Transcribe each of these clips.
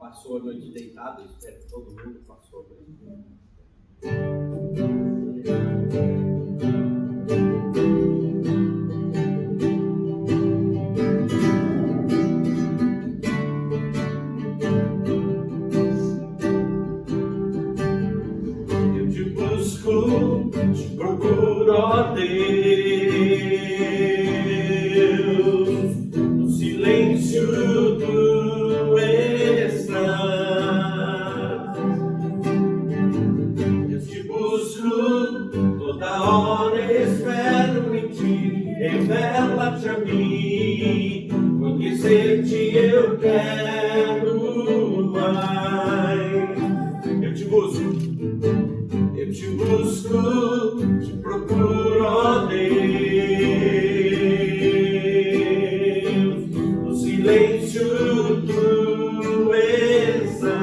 passou a noite deitado, eu espero que todo mundo passou a noite deitado. Eu te busco, te procuro, ó Deus, no silêncio do estás. Eu te busco, toda hora espero em ti, revela-te a mim, conhecer-te eu quero mais. Eu te busco, te procuro, ó Deus, no silêncio do estás.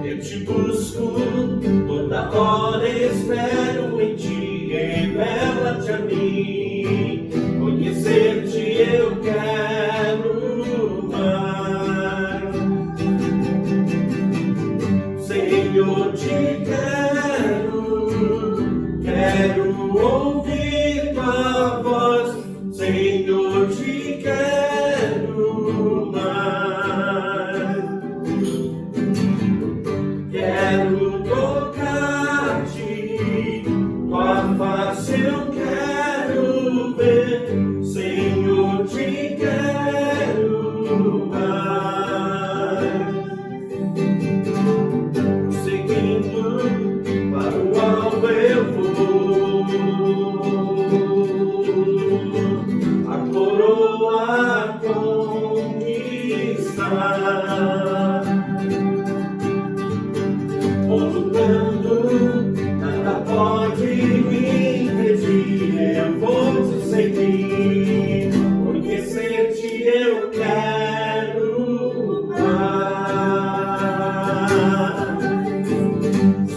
Eu te busco, toda hora espero em ti, revela-te a mim, conhecer-te eu quero mais. Senhor, te quero ouvir tua voz. Senhor, te quero mais. Quero tocar-te, tua face eu quero ver. Senhor, te quero mais. Seguindo para o alvo eu vou, a coroa conquistar. Vou lutando, nada pode me impedir, eu vou te seguir, conhecer-te eu quero mais.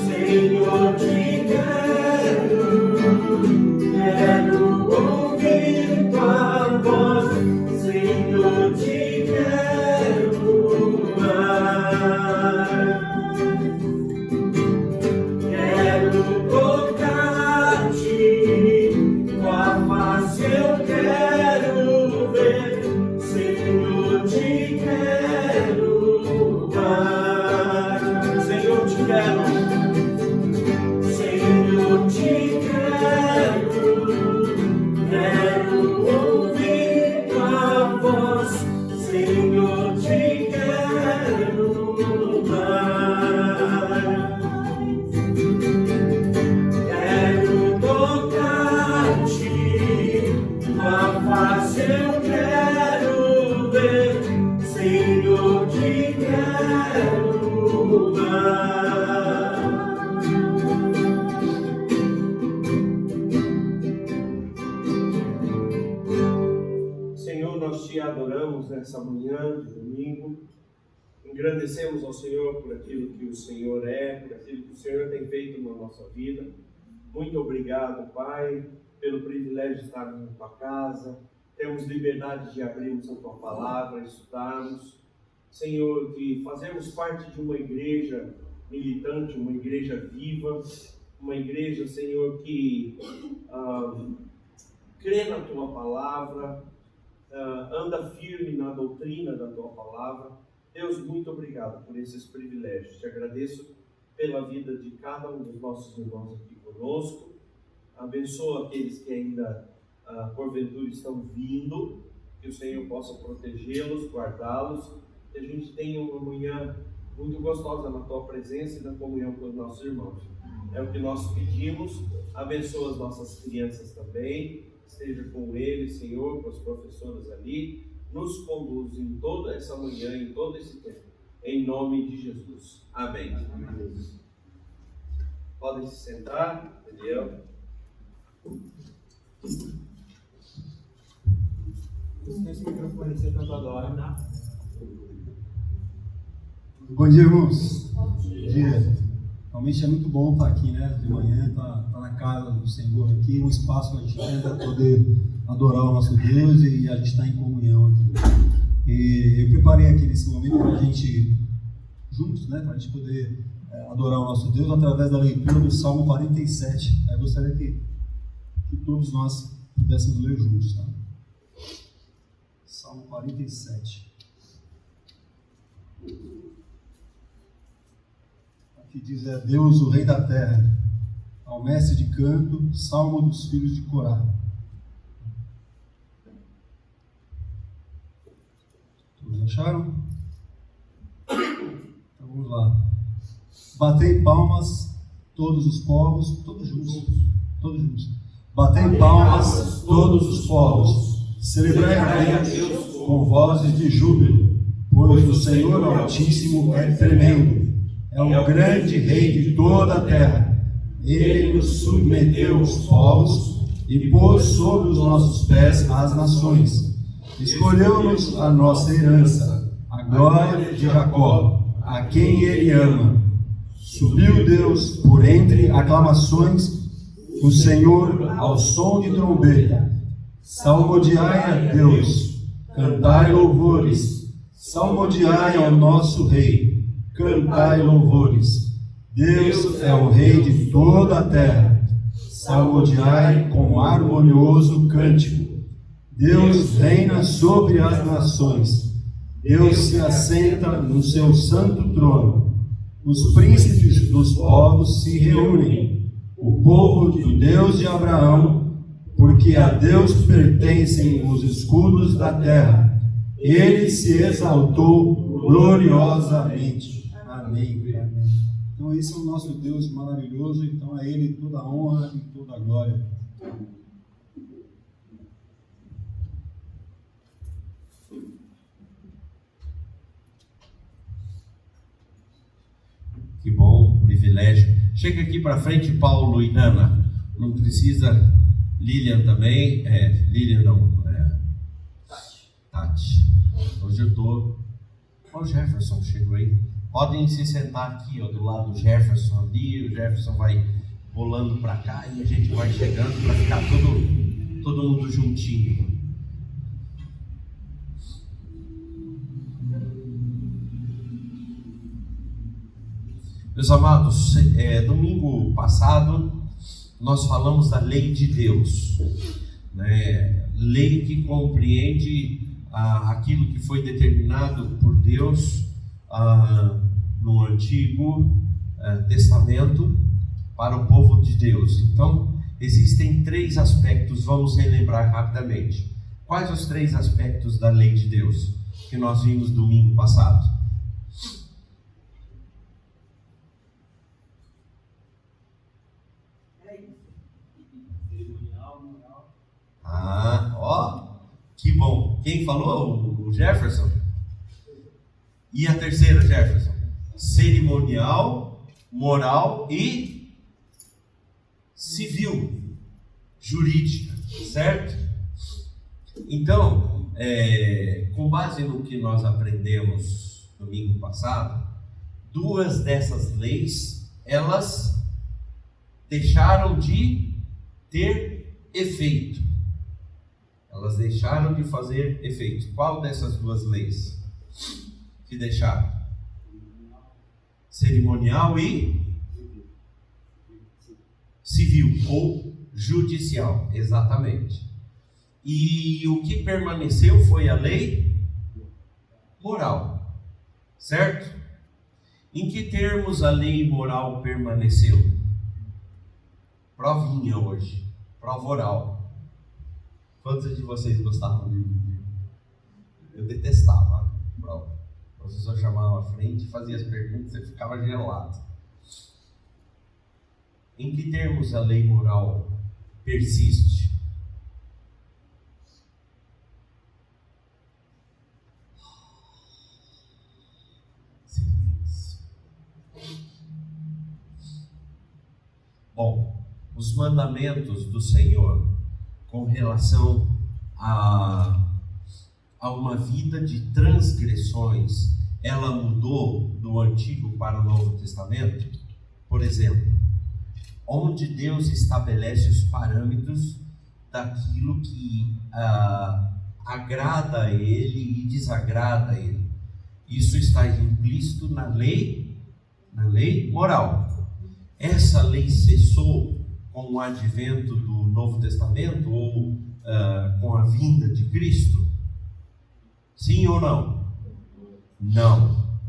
Senhor, te quero ouvir tua voz. Senhor, te quero mais. Quero tocar-te, tua face eu quero ver. Senhor, te quero mais. Senhor, te quero. Senhor, te quero ouvir tua voz. Senhor, te quero mais. Quero tocar-te, tua face eu quero ver. Senhor, te quero mais. Senhor, nós te adoramos nessa manhã de domingo, engrandecemos ao Senhor por aquilo que o Senhor é, por aquilo que o Senhor tem feito na nossa vida. Muito obrigado, Pai, pelo privilégio de estarmos na tua casa, temos liberdade de abrirmos a tua palavra, estudarmos, Senhor, de fazermos parte de uma igreja militante, uma igreja viva, uma igreja, Senhor, que crê na tua palavra, anda firme na doutrina da tua palavra. Deus, muito obrigado por esses privilégios. Te agradeço pela vida de cada um dos nossos irmãos aqui conosco. Abençoa aqueles que ainda, porventura, estão vindo, que o Senhor possa protegê-los, guardá-los, que a gente tenha uma manhã muito gostosa na tua presença e na comunhão com os nossos irmãos. É o que nós pedimos. Abençoa as nossas crianças também. Esteja com eles, Senhor, com as professoras ali, nos conduz em toda essa manhã, em todo esse tempo, em nome de Jesus. Amém. Amém. Podem se sentar, Daniel. Esse microfone você tanto adora. Bom dia, irmãos. Bom dia. Realmente é muito bom estar aqui, né? De manhã, estar na casa do Senhor aqui, um espaço para a gente poder adorar o nosso Deus e a gente estar em comunhão aqui. E eu preparei aqui nesse momento para a gente, juntos, né, para a gente poder adorar o nosso Deus através da leitura do Salmo 47. Eu gostaria que todos nós pudéssemos ler juntos, tá? Salmo 47. Aqui diz: é Deus o Rei da Terra, ao mestre de canto, Salmo dos filhos de Corá. Todos acharam? Então vamos lá. Batei palmas, todos os povos, todos juntos. Batei palmas, todos os povos, celebrai a Deus com vozes de júbilo, pois o Senhor Altíssimo é tremendo, é o grande Rei de toda a terra. Ele nos submeteu os povos e pôs sobre os nossos pés as nações. Escolheu-nos a nossa herança, a glória de Jacó, a quem Ele ama. Subiu Deus por entre aclamações, o Senhor ao som de trombeta. Salmodiai a Deus, cantai louvores. Salmodiai ao nosso Rei, cantai louvores. Deus é o Rei de toda a terra. Salmodiai com harmonioso cântico. Deus reina sobre as nações. Deus se assenta no seu santo trono. Os príncipes dos povos se reúnem. O povo do Deus de Abraão, porque a Deus pertencem os escudos da terra. Ele se exaltou gloriosamente. Amém. Amém. Então esse é o nosso Deus maravilhoso, então a Ele toda a honra e toda a glória. Que bom, privilégio. Chega aqui para frente, Paulo e Nana. Não precisa. Lilian também. Lilian não. Tati. Hoje eu estou. Olha o Jefferson, chegou aí. Podem se sentar aqui, ó, do lado do Jefferson ali. O Jefferson vai rolando para cá e a gente vai chegando para ficar todo mundo juntinho. Meus amados, domingo passado nós falamos da lei de Deus, né? Lei que compreende aquilo que foi determinado por Deus no Antigo Testamento para o povo de Deus. Então, existem 3 aspectos, vamos relembrar rapidamente. Quais os 3 aspectos da lei de Deus que nós vimos domingo passado? Que bom. Quem falou? O Jefferson? E a terceira, Jefferson? Cerimonial, moral e civil, jurídica, certo? Então, com base no que nós aprendemos domingo passado, 2 dessas leis, elas deixaram de ter efeito. Elas deixaram de fazer efeito. Qual dessas 2 leis que deixaram? Cerimonial e civil ou judicial, exatamente. E o que permaneceu foi a lei moral, certo? Em que termos a lei moral permaneceu? Provinha hoje, prova oral. Quantos de vocês gostavam de... Eu detestava a prova. O professor chamava à frente, fazia as perguntas e ficava gelado. Em que termos a lei moral persiste? Silêncio. Bom, os mandamentos do Senhor com relação a uma vida de transgressões, ela mudou do Antigo para o Novo Testamento? Por exemplo, onde Deus estabelece os parâmetros daquilo que agrada a Ele e desagrada a Ele. Isso está implícito na lei moral. Essa lei cessou com o advento do Novo Testamento ou com a vinda de Cristo? Sim ou não? Não.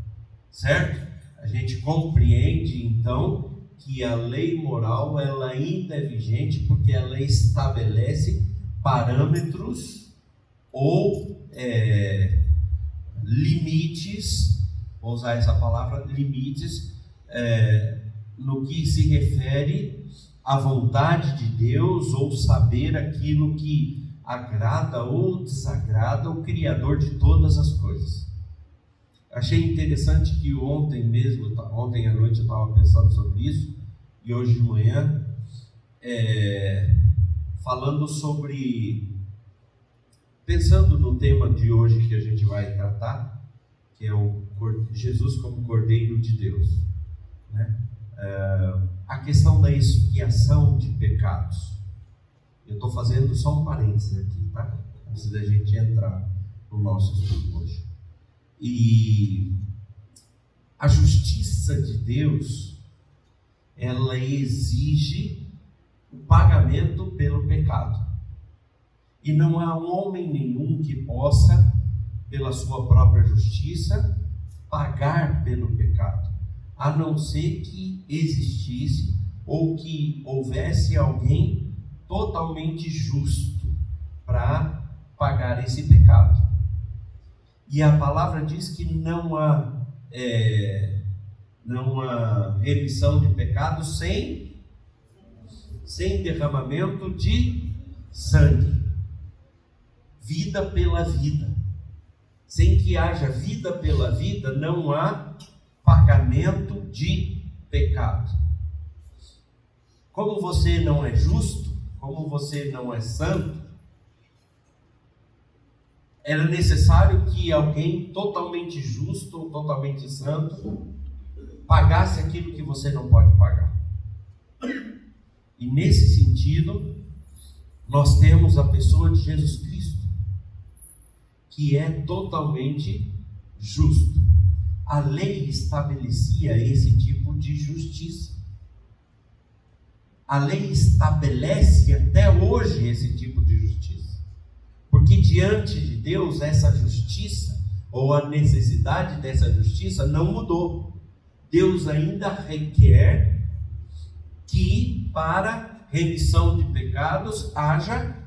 Certo? A gente compreende então que a lei moral ela ainda é vigente porque ela estabelece parâmetros ou limites, vou usar essa palavra, limites, no que se refere à vontade de Deus ou saber aquilo que agrada ou desagrada o Criador de todas as coisas. Achei interessante que ontem à noite eu estava pensando sobre isso, e hoje de manhã, pensando no tema de hoje que a gente vai tratar, que é o Jesus como Cordeiro de Deus, né? A questão da expiação de pecados. Eu estou fazendo só um parênteses aqui, tá? Antes da gente entrar no nosso estudo hoje. E a justiça de Deus, ela exige o pagamento pelo pecado. E não há homem nenhum que possa, pela sua própria justiça, pagar pelo pecado, a não ser que existisse ou que houvesse alguém totalmente justo para pagar esse pecado. E a palavra diz que não há remissão de pecados sem derramamento de sangue. Vida pela vida. Sem que haja vida pela vida, não há pagamento de pecado. Como você não é justo, como você não é santo, era necessário que alguém totalmente justo ou totalmente santo pagasse aquilo que você não pode pagar. E nesse sentido, nós temos a pessoa de Jesus Cristo, que é totalmente justo. A lei estabelecia esse tipo de justiça. A lei estabelece até hoje esse tipo de justiça. Porque diante de Deus, essa justiça, ou a necessidade dessa justiça, não mudou. Deus ainda requer que, para remissão de pecados, haja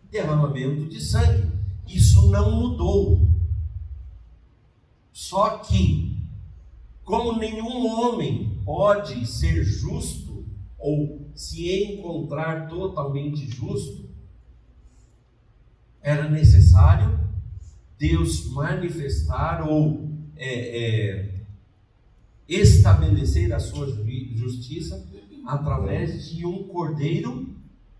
derramamento de sangue. Isso não mudou. Só que, como nenhum homem pode ser justo, ou se encontrar totalmente justo, era necessário Deus manifestar ou estabelecer a sua justiça através de um cordeiro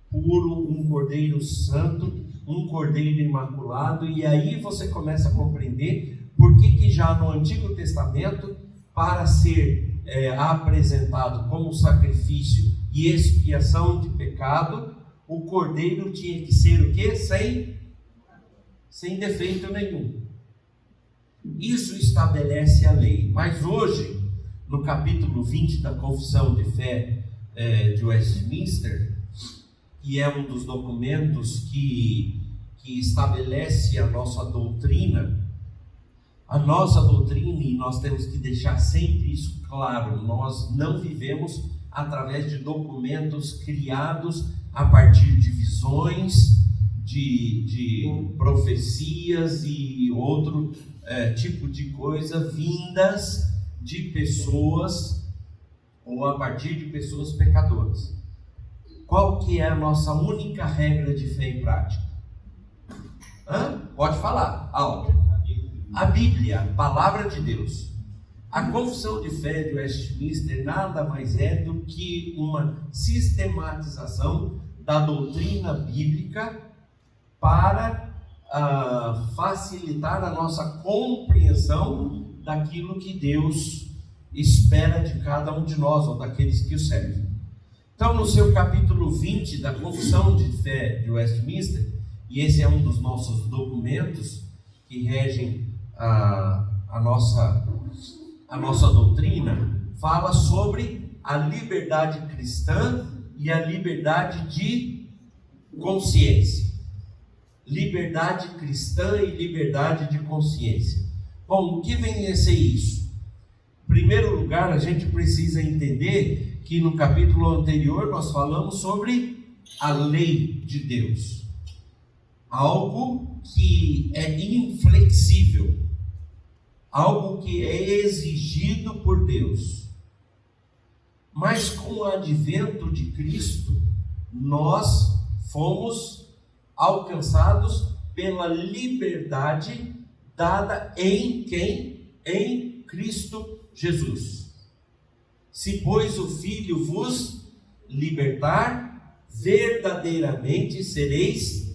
puro, um cordeiro santo, um cordeiro imaculado. E aí você começa a compreender por que já no Antigo Testamento, para ser apresentado como sacrifício e expiação de pecado, o cordeiro tinha que ser o quê? Sem defeito nenhum. Isso estabelece a lei. Mas hoje, no capítulo 20 da Confissão de Fé de Westminster, que é um dos documentos que estabelece a nossa doutrina, e nós temos que deixar sempre isso claro, nós não vivemos através de documentos criados a partir de visões, de profecias e outro tipo de coisa vindas de pessoas ou a partir de pessoas pecadoras. Qual que é a nossa única regra de fé e prática? Pode falar alto. A Bíblia, a palavra de Deus. A Confissão de Fé de Westminster nada mais é do que uma sistematização da doutrina bíblica para facilitar a nossa compreensão daquilo que Deus espera de cada um de nós, ou daqueles que o servem. Então, no seu capítulo 20 da Confissão de Fé de Westminster, e esse é um dos nossos documentos que regem a nossa doutrina, fala sobre a liberdade cristã e a liberdade de consciência. Liberdade cristã e liberdade de consciência. Bom, o que vem a ser isso? Em primeiro lugar, a gente precisa entender que no capítulo anterior nós falamos sobre a lei de Deus. Algo que é inflexível, algo que é exigido por Deus. Mas com o advento de Cristo, nós fomos alcançados pela liberdade dada em quem? Em Cristo Jesus. Se, pois, o Filho vos libertar, verdadeiramente sereis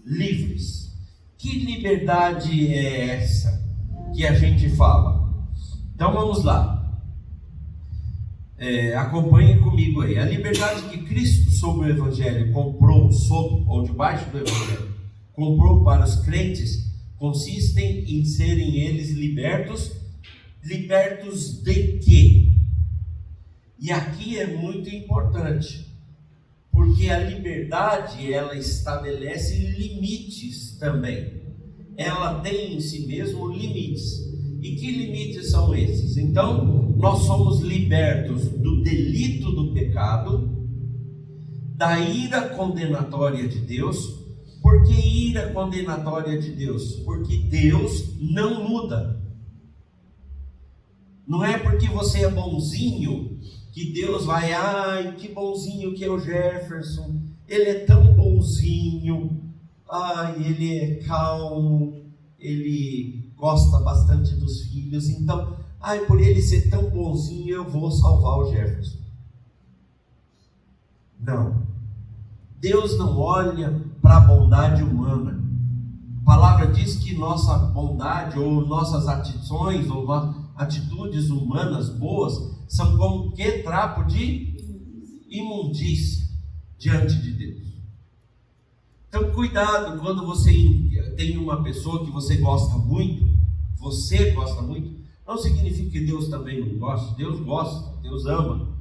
livres. Que liberdade é essa que a gente fala? Então vamos lá. Acompanhe comigo aí. A liberdade que Cristo, sob o Evangelho, comprou, sob ou debaixo do Evangelho, comprou para os crentes, consistem em serem eles libertos. Libertos de quê? E aqui é muito importante, porque a liberdade, ela estabelece limites também. Ela tem em si mesmo limites. E que limites são esses? Então, nós somos libertos do delito do pecado, da ira condenatória de Deus. Por que ira condenatória de Deus? Porque Deus não muda. Não é porque você é bonzinho que Deus vai, ai, que bonzinho que é o Jefferson, ele é tão bonzinho, ai, ele é calmo, ele gosta bastante dos filhos, então, ai, por ele ser tão bonzinho, eu vou salvar o Jefferson. Não. Deus não olha para a bondade humana. A palavra diz que nossa bondade, ou nossas atitudes, ou atitudes humanas boas, são como que trapo de imundícia diante de Deus. Então cuidado quando você tem uma pessoa que você gosta muito, não significa que Deus também não gosta. Deus gosta, Deus ama.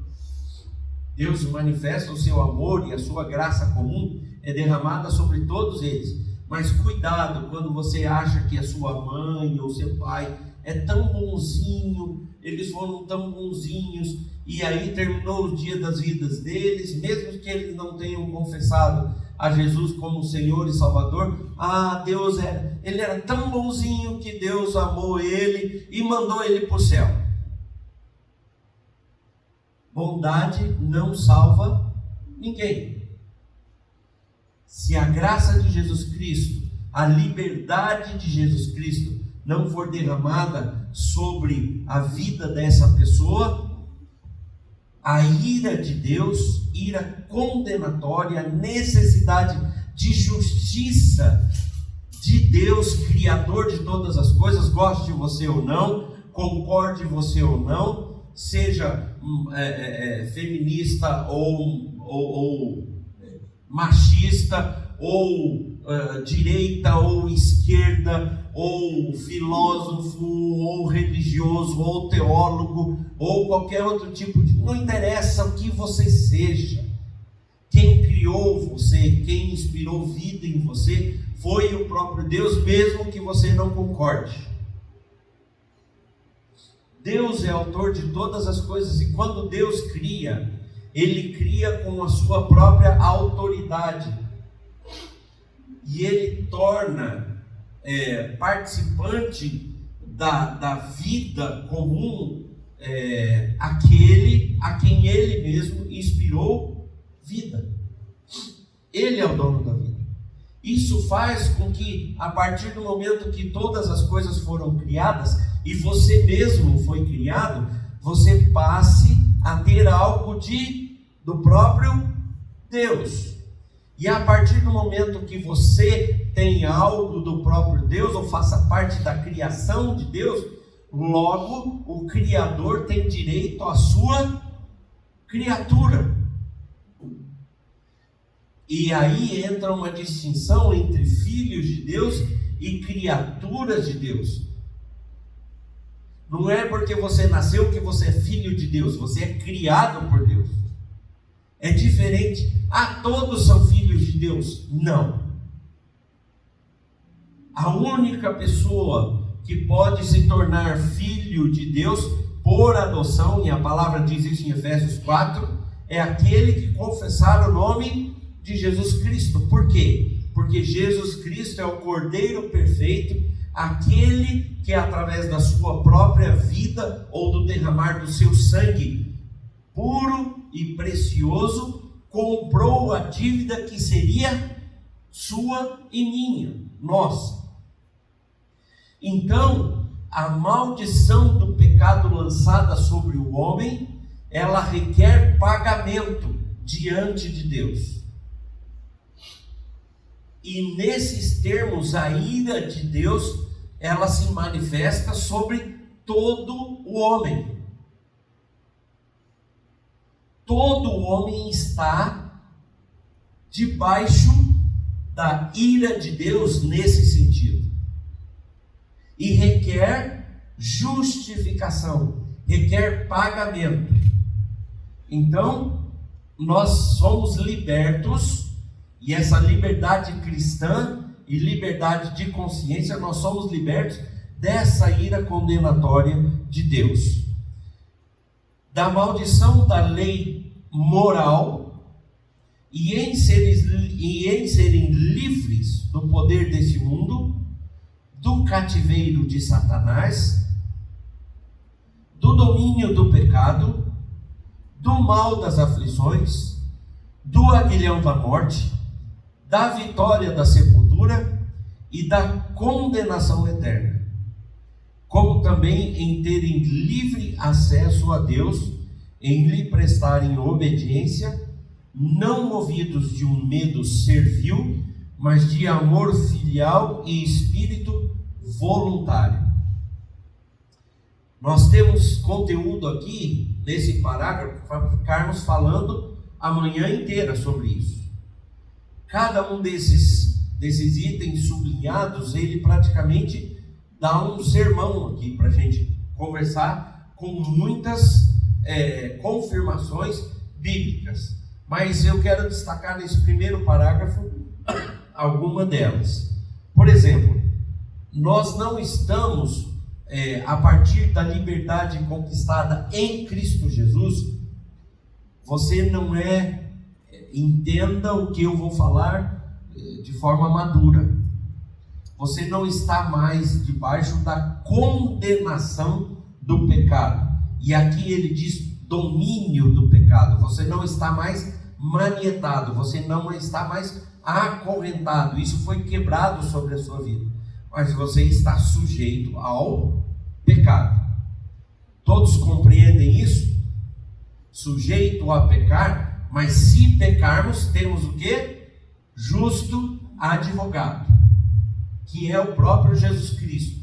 Deus manifesta o seu amor e a sua graça comum é derramada sobre todos eles. Mas cuidado quando você acha que a sua mãe ou seu pai é tão bonzinho, eles foram tão bonzinhos, e aí terminou o dia das vidas deles, mesmo que eles não tenham confessado a Jesus como Senhor e Salvador. Ele era tão bonzinho que Deus amou ele e mandou ele para o céu. Bondade não salva ninguém. Se a graça de Jesus Cristo, a liberdade de Jesus Cristo não for derramada sobre a vida dessa pessoa, a ira de Deus, ira condenatória, necessidade de justiça de Deus, Criador de todas as coisas, goste de você ou não, concorde você ou não, seja feminista ou machista, ou direita ou esquerda, ou filósofo, ou religioso, ou teólogo, ou qualquer outro tipo de... Não interessa o que você seja. Quem criou você, quem inspirou vida em você, foi o próprio Deus, mesmo que você não concorde. Deus é autor de todas as coisas, e quando Deus cria, Ele cria com a sua própria autoridade. E Ele torna participante da vida comum aquele a quem Ele mesmo inspirou vida. Ele é o dono da vida. Isso faz com que, a partir do momento que todas as coisas foram criadas, e você mesmo foi criado, você passe a ter algo do próprio Deus. E a partir do momento que você tem algo do próprio Deus, ou faça parte da criação de Deus, logo o Criador tem direito à sua criatura. E aí entra uma distinção entre filhos de Deus e criaturas de Deus. Não é porque você nasceu que você é filho de Deus, você é criado por Deus. É diferente. Todos são filhos de Deus? Não. A única pessoa que pode se tornar filho de Deus por adoção, e a palavra diz isso em Efésios 4, é aquele que confessar o nome de Jesus Cristo. Por quê? Porque Jesus Cristo é o Cordeiro perfeito, aquele que através da sua própria vida ou do derramar do seu sangue puro e precioso comprou a dívida que seria sua e minha, nossa. Então, a maldição do pecado lançada sobre o homem, ela requer pagamento diante de Deus. E nesses termos, a ira de Deus, ela se manifesta sobre todo o homem. Todo homem está debaixo da ira de Deus nesse sentido. E requer justificação, requer pagamento. Então, nós somos libertos, e essa liberdade cristã e liberdade de consciência, nós somos libertos dessa ira condenatória de Deus. Da maldição da lei moral e em serem livres do poder desse mundo, do cativeiro de Satanás, do domínio do pecado, do mal das aflições, do aguilhão da morte, da vitória da sepultura e da condenação eterna, como também em terem livre acesso a Deus, em lhe prestarem obediência, não movidos de um medo servil, mas de amor filial e espírito voluntário. Nós temos conteúdo aqui, nesse parágrafo, para ficarmos falando a manhã inteira sobre isso. Cada um desses itens sublinhados, ele praticamente dá um sermão aqui para a gente conversar com muitas confirmações bíblicas. Mas eu quero destacar nesse primeiro parágrafo alguma delas. Por exemplo, nós não estamos, a partir da liberdade conquistada em Cristo Jesus, você não entenda o que eu vou falar de forma madura. Você não está mais debaixo da condenação do pecado. E aqui ele diz domínio do pecado. Você não está mais manietado, você não está mais acorrentado. Isso foi quebrado sobre a sua vida. Mas você está sujeito ao pecado. Todos compreendem isso? Sujeito a pecar, mas se pecarmos, temos o quê? Justo advogado, que é o próprio Jesus Cristo.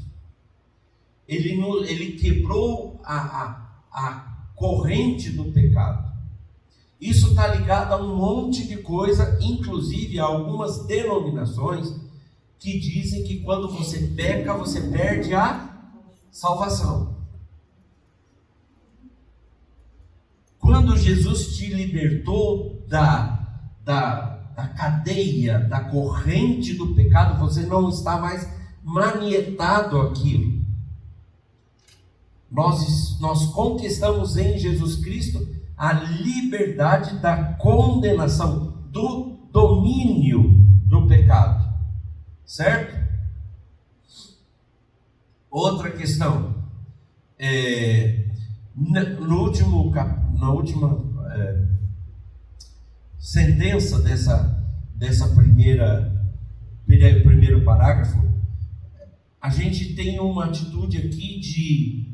Ele quebrou a corrente do pecado. Isso está ligado a um monte de coisa, inclusive a algumas denominações que dizem que quando você peca, você perde a salvação. Quando Jesus te libertou da cadeia, da corrente do pecado, você não está mais manietado àquilo. Nós conquistamos em Jesus Cristo a liberdade da condenação, do domínio do pecado. Certo? Outra questão. Na última sentença dessa primeiro parágrafo, a gente tem uma atitude aqui de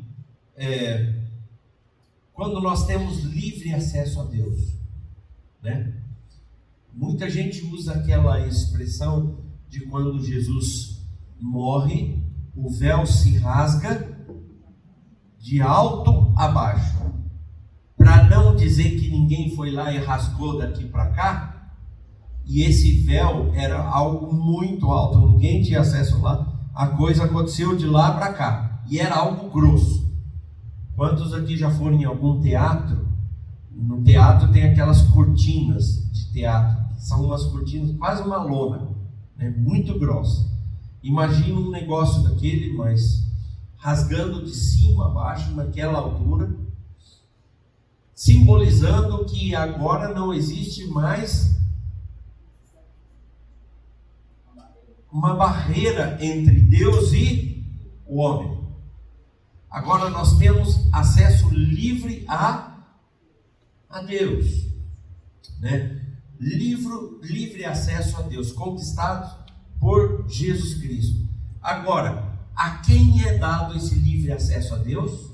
quando nós temos livre acesso a Deus, né? Muita gente usa aquela expressão de quando Jesus morre, o véu se rasga de alto a baixo, para não dizer que ninguém foi lá e rasgou daqui para cá. e esse véu era algo muito alto, ninguém tinha acesso lá. A coisa aconteceu de lá para cá, e era algo grosso. Quantos aqui já foram em algum teatro? No teatro tem aquelas cortinas de teatro, que são umas cortinas, quase uma lona, né, muito grossa. Imagina um negócio daquele, mas rasgando de cima a baixo, naquela altura, simbolizando que agora não existe mais uma barreira entre Deus e o homem. Agora nós temos acesso livre a Deus, né? Livre acesso a Deus, conquistados por Jesus Cristo. Agora, a quem é dado esse livre acesso a Deus?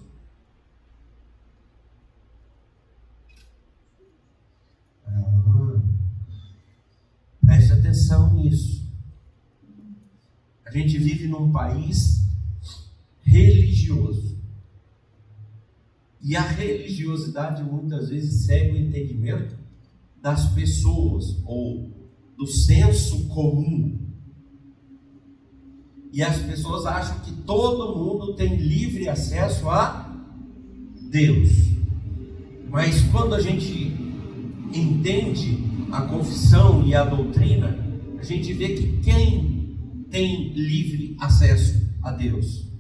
Preste atenção nisso. A gente vive num país religioso. E a religiosidade muitas vezes segue o entendimento das pessoas, ou do senso comum. E as pessoas acham que todo mundo tem livre acesso a Deus. Mas quando a gente entende a confissão e a doutrina, a gente vê que quem tem livre acesso a Deus?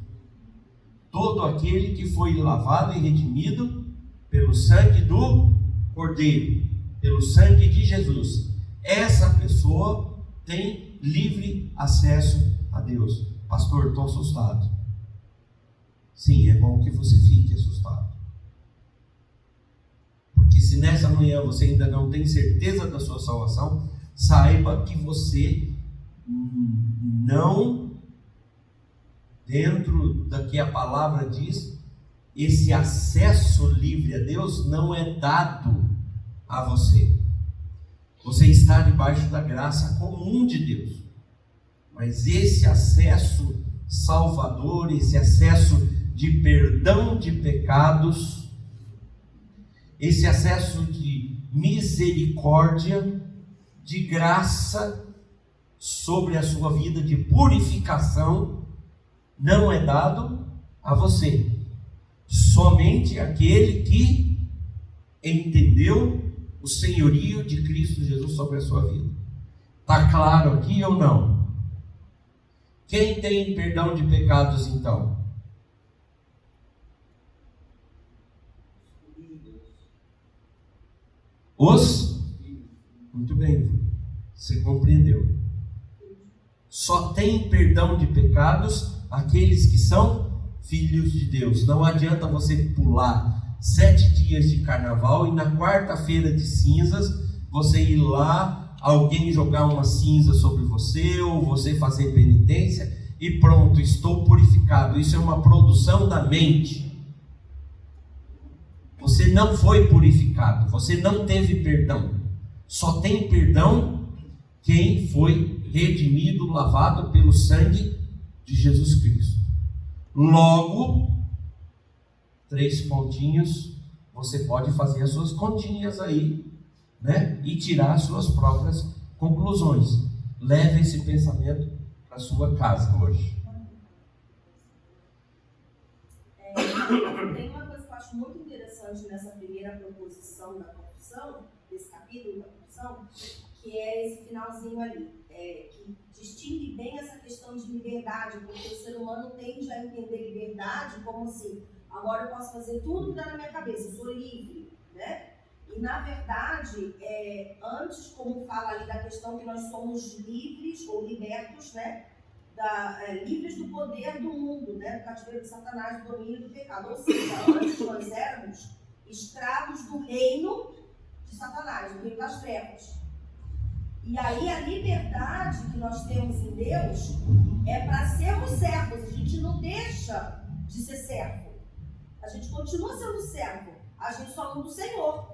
Todo aquele que foi lavado e redimido pelo sangue do Cordeiro, pelo sangue de Jesus. Essa pessoa tem livre acesso a Deus. Pastor, estou assustado. Sim, é bom que você fique assustado. Porque se nessa manhã você ainda não tem certeza da sua salvação, saiba que você não, dentro da que a palavra diz, esse acesso livre a Deus não é dado a você. Você está debaixo da graça comum de Deus. Mas esse acesso salvador, esse acesso de perdão de pecados, esse acesso de misericórdia, de graça sobre a sua vida, de purificação, não é dado a você. Somente aquele que entendeu o senhorio de Cristo Jesus sobre a sua vida. Está claro aqui ou não? Quem tem perdão de pecados então? Muito bem, você compreendeu. Só tem perdão de pecados aqueles que são filhos de Deus. Não adianta você pular 7 dias de carnaval e na quarta-feira de cinzas você ir lá, alguém jogar uma cinza sobre você, ou você fazer penitência e pronto, estou purificado. Isso é uma produção da mente. Você não foi purificado, você não teve perdão. Só tem perdão quem foi redimido, lavado pelo sangue de Jesus Cristo. Logo, 3 pontinhos, você pode fazer as suas continhas aí, né? E tirar as suas próprias conclusões. Leve esse pensamento para a sua casa hoje. Tem uma coisa que eu acho muito interessante nessa primeira proposição da confissão, desse capítulo da confissão, que é esse finalzinho ali, que distingue bem essa questão de liberdade, porque o ser humano tende a entender liberdade como assim, agora eu posso fazer tudo que dá na minha cabeça, eu sou livre, né? E na verdade, antes, como fala ali da questão que nós somos livres ou libertos, né? Livres do poder do mundo, né? Do cativeiro de Satanás, do domínio do pecado. Ou seja, antes nós éramos escravos do reino de Satanás, do reino das trevas. E aí a liberdade que nós temos em Deus é para sermos servos. A gente não deixa de ser servo. A gente continua sendo servo. A gente só muda o Senhor.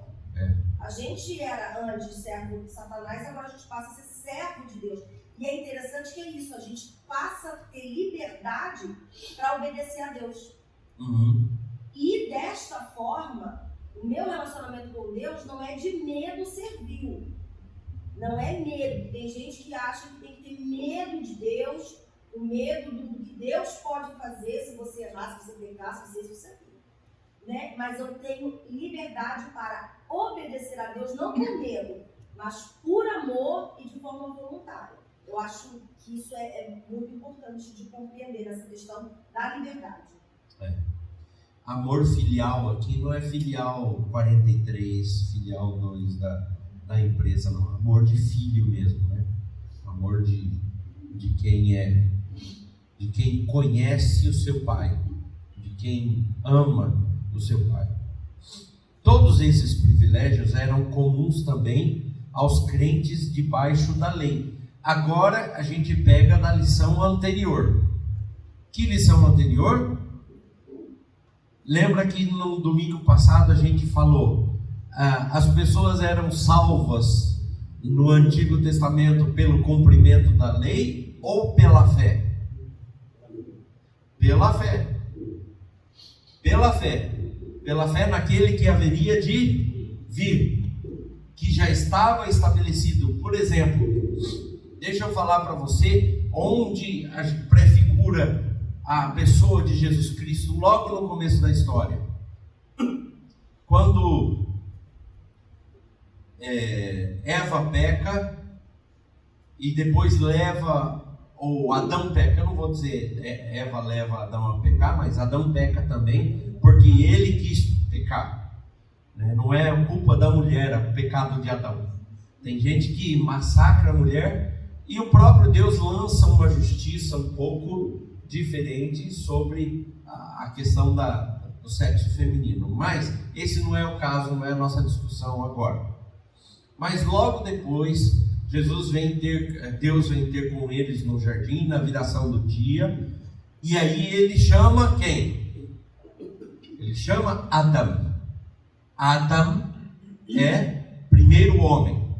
A gente era antes servo de Satanás, agora a gente passa a ser servo de Deus. E é interessante que é isso, a gente passa a ter liberdade para obedecer a Deus. E desta forma, o meu relacionamento com Deus não é de medo servil. Não é medo. Tem gente que acha que tem que ter medo de Deus, o medo do que Deus pode fazer se você errar, se você pecar, se você isso, né? Mas eu tenho liberdade para obedecer a Deus, não por medo, mas por amor e de forma voluntária. Eu acho que isso é muito importante de compreender essa questão da liberdade. Amor filial aqui não é filial 43, filial 2 da empresa, não. Amor de filho mesmo, né? Amor de quem conhece o seu pai, de quem ama o seu pai. Todos esses privilégios eram comuns também aos crentes debaixo da lei. Agora a gente pega da lição anterior. Que lição anterior? Lembra que no domingo passado a gente falou, as pessoas eram salvas no Antigo Testamento pelo cumprimento da lei ou pela fé? Pela fé. Pela fé. Pela fé naquele que haveria de vir, que já estava estabelecido. Por exemplo, deixa eu falar para você onde a gente prefigura a pessoa de Jesus Cristo logo no começo da história. Quando Eva peca e depois leva, ou Adão peca, eu não vou dizer Eva leva Adão a pecar, mas Adão peca também, porque ele quis pecar, né? Não é culpa da mulher, é o pecado de Adão. Tem gente que massacra a mulher e o próprio Deus lança uma justiça um pouco diferente sobre a questão do sexo feminino, mas esse não é o caso, não é a nossa discussão agora. Mas logo depois, Deus vem ter com eles no jardim, na viração do dia, e aí ele chama quem? Ele chama Adão. Adão é primeiro homem,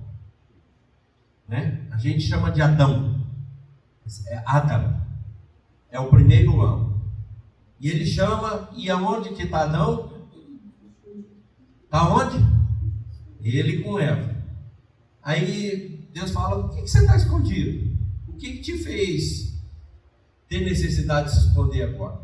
né? A gente chama de Adão, é Adão. É o primeiro homem. E ele chama, e aonde que está Adão? Está onde? Ele com Eva. Aí Deus fala, por que você está escondido? O que te fez ter necessidade de se esconder agora?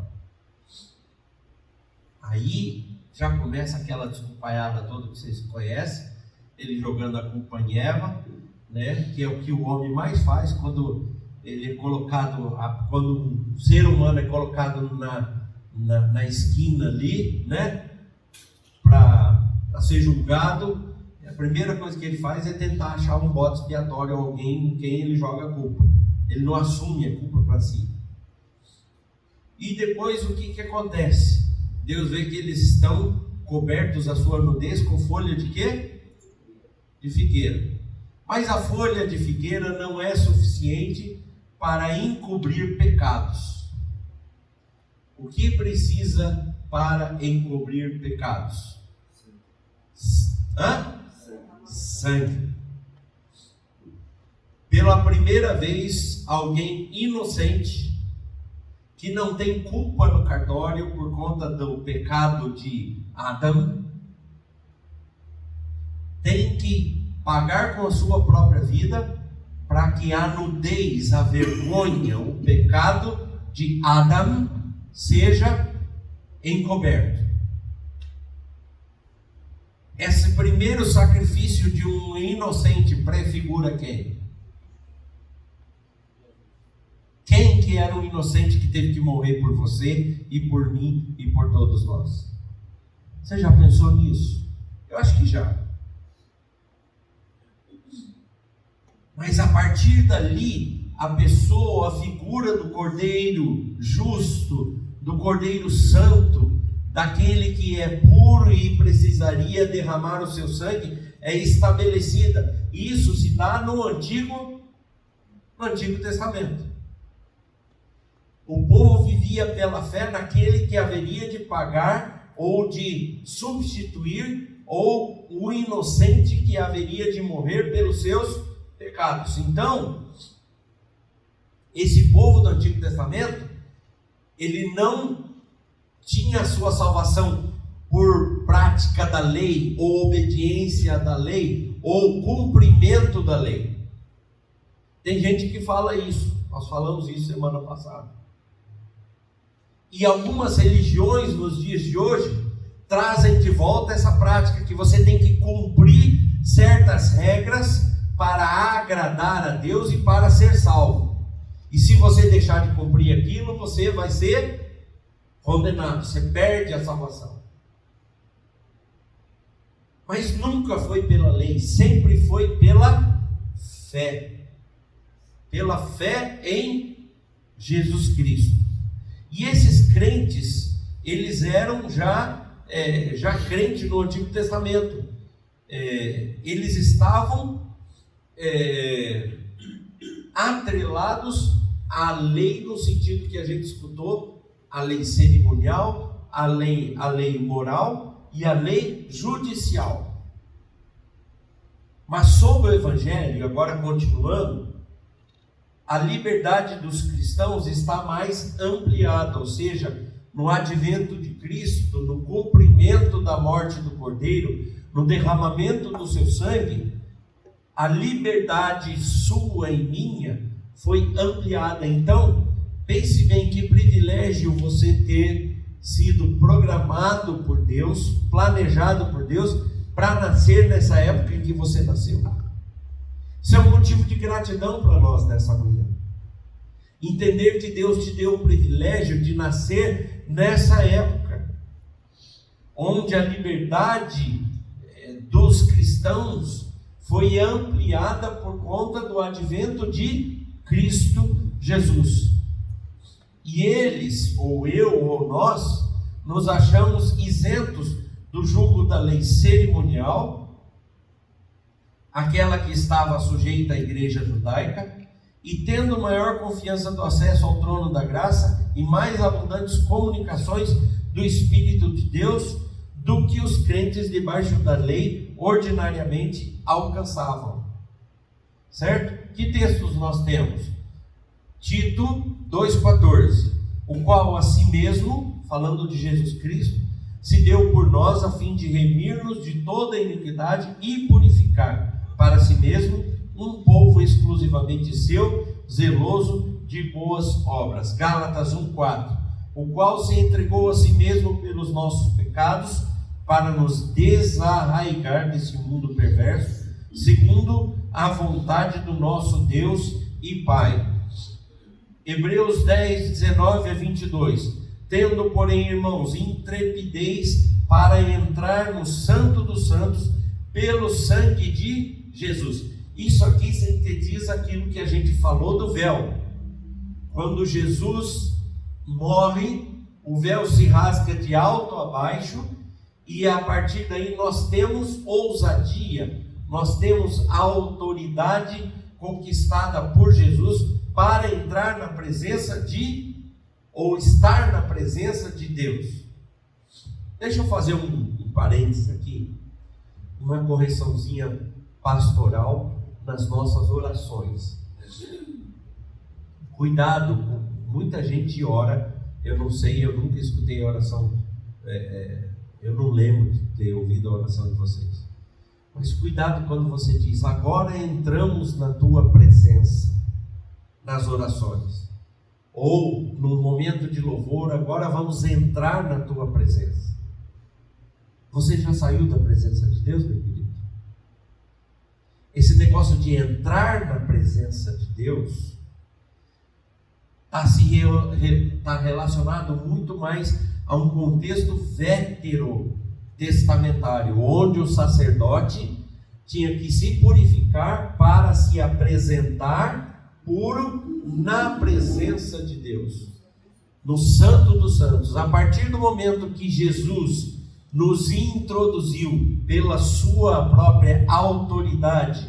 Aí já começa aquela desculpaiada toda que vocês conhecem, ele jogando a culpa em Eva, né? Que é o que o homem mais faz quando ele é colocado, quando um ser humano é colocado na esquina ali, né, para ser julgado, a primeira coisa que ele faz é tentar achar um bode expiatório, alguém em quem ele joga a culpa. Ele não assume a culpa para si. E depois o que acontece? Deus vê que eles estão cobertos a sua nudez com folha de quê? De figueira. Mas a folha de figueira não é suficiente para encobrir pecados. O que precisa para encobrir pecados? Sangue. Pela primeira vez, alguém inocente, que não tem culpa no cartório por conta do pecado de Adão, tem que pagar com a sua própria vida para que a nudez, a vergonha, o pecado de Adão seja encoberto. Esse primeiro sacrifício de um inocente prefigura quem? Quem que era o inocente que teve que morrer por você e por mim e por todos nós? Você já pensou nisso? Eu acho que já. Mas a partir dali, a pessoa, a figura do Cordeiro justo, do Cordeiro santo, daquele que é puro e precisaria derramar o seu sangue, é estabelecida. Isso se dá no Antigo Testamento. O povo vivia pela fé naquele que haveria de pagar ou de substituir, ou o inocente que haveria de morrer pelos seus pecados. Então, esse povo do Antigo Testamento, ele não tinha a sua salvação por prática da lei, ou obediência da lei, ou cumprimento da lei. Tem gente que fala isso, nós falamos isso semana passada. E algumas religiões nos dias de hoje trazem de volta essa prática que você tem que cumprir certas regras para agradar a Deus e para ser salvo. E se você deixar de cumprir aquilo, você vai ser condenado, você perde a salvação. Mas nunca foi pela lei, sempre foi pela fé. Pela fé em Jesus Cristo. E esses crentes, eles eram já crentes no Antigo Testamento. Eles estavam atrelados à lei, no sentido que a gente escutou, a lei cerimonial, a lei moral e a lei judicial. Mas sob o Evangelho, agora continuando, a liberdade dos cristãos está mais ampliada, ou seja, no advento de Cristo, no cumprimento da morte do Cordeiro, no derramamento do seu sangue, a liberdade sua e minha foi ampliada. Então, pense bem que privilégio você ter sido programado por Deus, planejado por Deus, para nascer nessa época em que você nasceu. Isso é um motivo de gratidão para nós nessa manhã. Entender que Deus te deu o privilégio de nascer nessa época, onde a liberdade dos cristãos foi ampliada por conta do advento de Cristo Jesus. E eles, ou eu, ou nós, nos achamos isentos do jugo da lei cerimonial, aquela que estava sujeita à igreja judaica, e tendo maior confiança do acesso ao trono da graça e mais abundantes comunicações do Espírito de Deus do que os crentes debaixo da lei ordinariamente alcançavam. Certo? Que textos nós temos? Tito 2,14, o qual a si mesmo, falando de Jesus Cristo, se deu por nós a fim de remir-nos de toda iniquidade e purificar para si mesmo um povo exclusivamente seu, zeloso de boas obras. Gálatas 1,4, o qual se entregou a si mesmo pelos nossos pecados, para nos desarraigar desse mundo perverso, segundo a vontade do nosso Deus e Pai. Hebreus 10, 19 a 22, tendo, porém, irmãos, intrepidez para entrar no Santo dos Santos, pelo sangue de Jesus. Isso aqui sintetiza aquilo que a gente falou do véu. Quando Jesus morre, o véu se rasga de alto a baixo, e a partir daí nós temos ousadia, nós temos a autoridade conquistada por Jesus para entrar na presença ou estar na presença de Deus. Deixa eu fazer um parênteses aqui, uma correçãozinha pastoral nas nossas orações. Cuidado, muita gente ora, eu não sei, eu nunca escutei a oração, eu não lembro de ter ouvido a oração de vocês, mas cuidado quando você diz, agora entramos na tua presença, nas orações, ou no momento de louvor, agora vamos entrar na tua presença. Você já saiu da presença de Deus, meu querido? Esse negócio de entrar na presença de Deus está relacionado muito mais a um contexto veterotestamentário, onde o sacerdote tinha que se purificar para se apresentar puro na presença de Deus, no Santo dos Santos. A partir do momento que Jesus nos introduziu pela sua própria autoridade,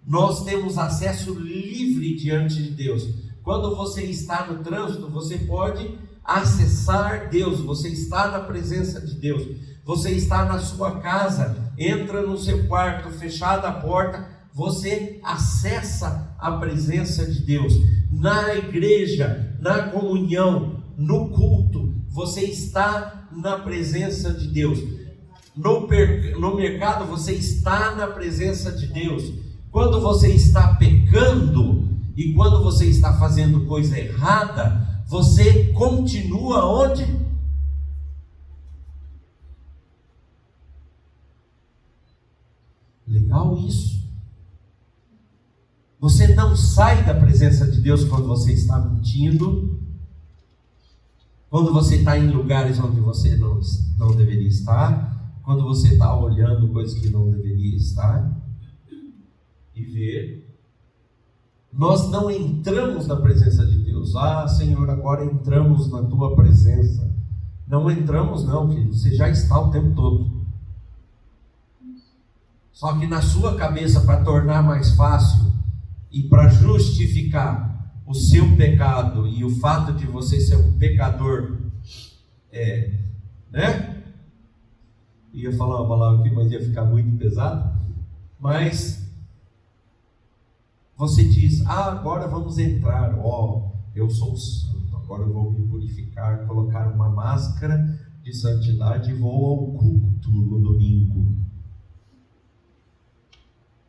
nós temos acesso livre diante de Deus. Quando você está no trânsito, você pode acessar Deus, você está na presença de Deus, você está na sua casa, entra no seu quarto, fechada a porta, você acessa a presença de Deus. Na igreja, na comunhão, no culto, você está na presença de Deus. No mercado, você está na presença de Deus. Quando você está pecando e quando você está fazendo coisa errada, você continua onde? Legal isso. Você não sai da presença de Deus quando você está mentindo, quando você está em lugares onde você não deveria estar, quando você está olhando coisas que não deveria estar e ver. Nós não entramos na presença de Deus. Ah, Senhor, agora entramos na tua presença. Não entramos não, querido. Você já está o tempo todo. Só que na sua cabeça, para tornar mais fácil e para justificar o seu pecado e o fato de você ser um pecador, né? Ia falar uma palavra aqui, mas ia ficar muito pesado. Mas você diz: ah, agora vamos entrar. Eu sou santo, agora eu vou me purificar, colocar uma máscara de santidade e vou ao culto no domingo.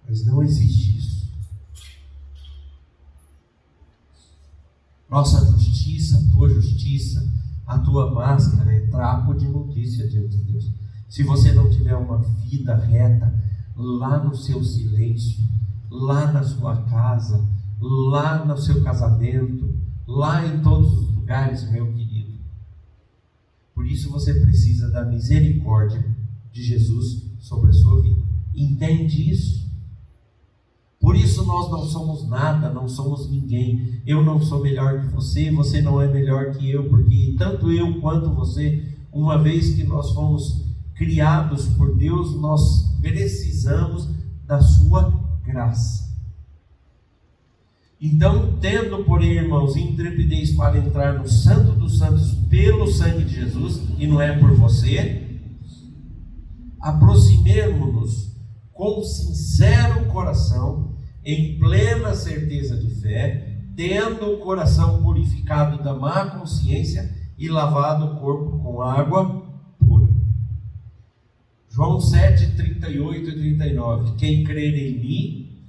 Mas não existe isso. Nossa justiça, a tua justiça, a tua máscara é trapo de imundícia diante de Deus. Se você não tiver uma vida reta lá no seu silêncio, lá na sua casa, lá no seu casamento, lá em todos os lugares, meu querido. Por isso você precisa da misericórdia de Jesus sobre a sua vida. Entende isso? Por isso nós não somos nada, não somos ninguém. Eu não sou melhor que você, você não é melhor que eu, porque tanto eu quanto você, uma vez que nós fomos criados por Deus, nós precisamos da sua graça. Então, tendo, porém, irmãos, intrepidez para entrar no Santo dos Santos pelo sangue de Jesus, e não é por você, aproximemo-nos com sincero coração, em plena certeza de fé, tendo o coração purificado da má consciência e lavado o corpo com água pura. João 7, 38 e 39. Quem crer em mim,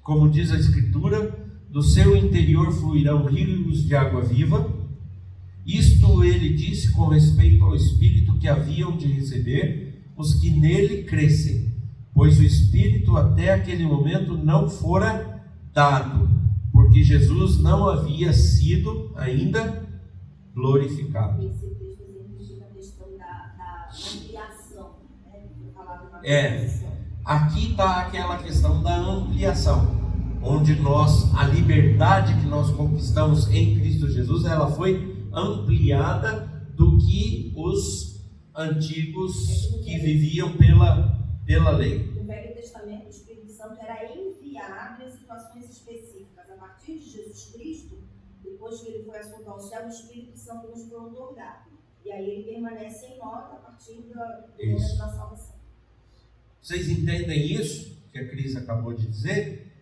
como diz a Escritura, do seu interior fluirão rios de água viva. Isto ele disse com respeito ao Espírito que haviam de receber os que nele crescem, pois o Espírito até aquele momento não fora dado, porque Jesus não havia sido ainda glorificado. Esse texto exemplifica a questão da ampliação, né? Falado na Aqui está aquela questão da ampliação, onde a liberdade que nós conquistamos em Cristo Jesus, ela foi ampliada do que os antigos que viviam pela lei. No Velho Testamento, o Espírito Santo era enviado em situações específicas. A partir de Jesus Cristo, depois que ele foi assunto ao céu, o Espírito Santo nos foi otorgado. E aí ele permanece em nós a partir do momento da salvação. Vocês entendem isso que a Cris acabou de dizer?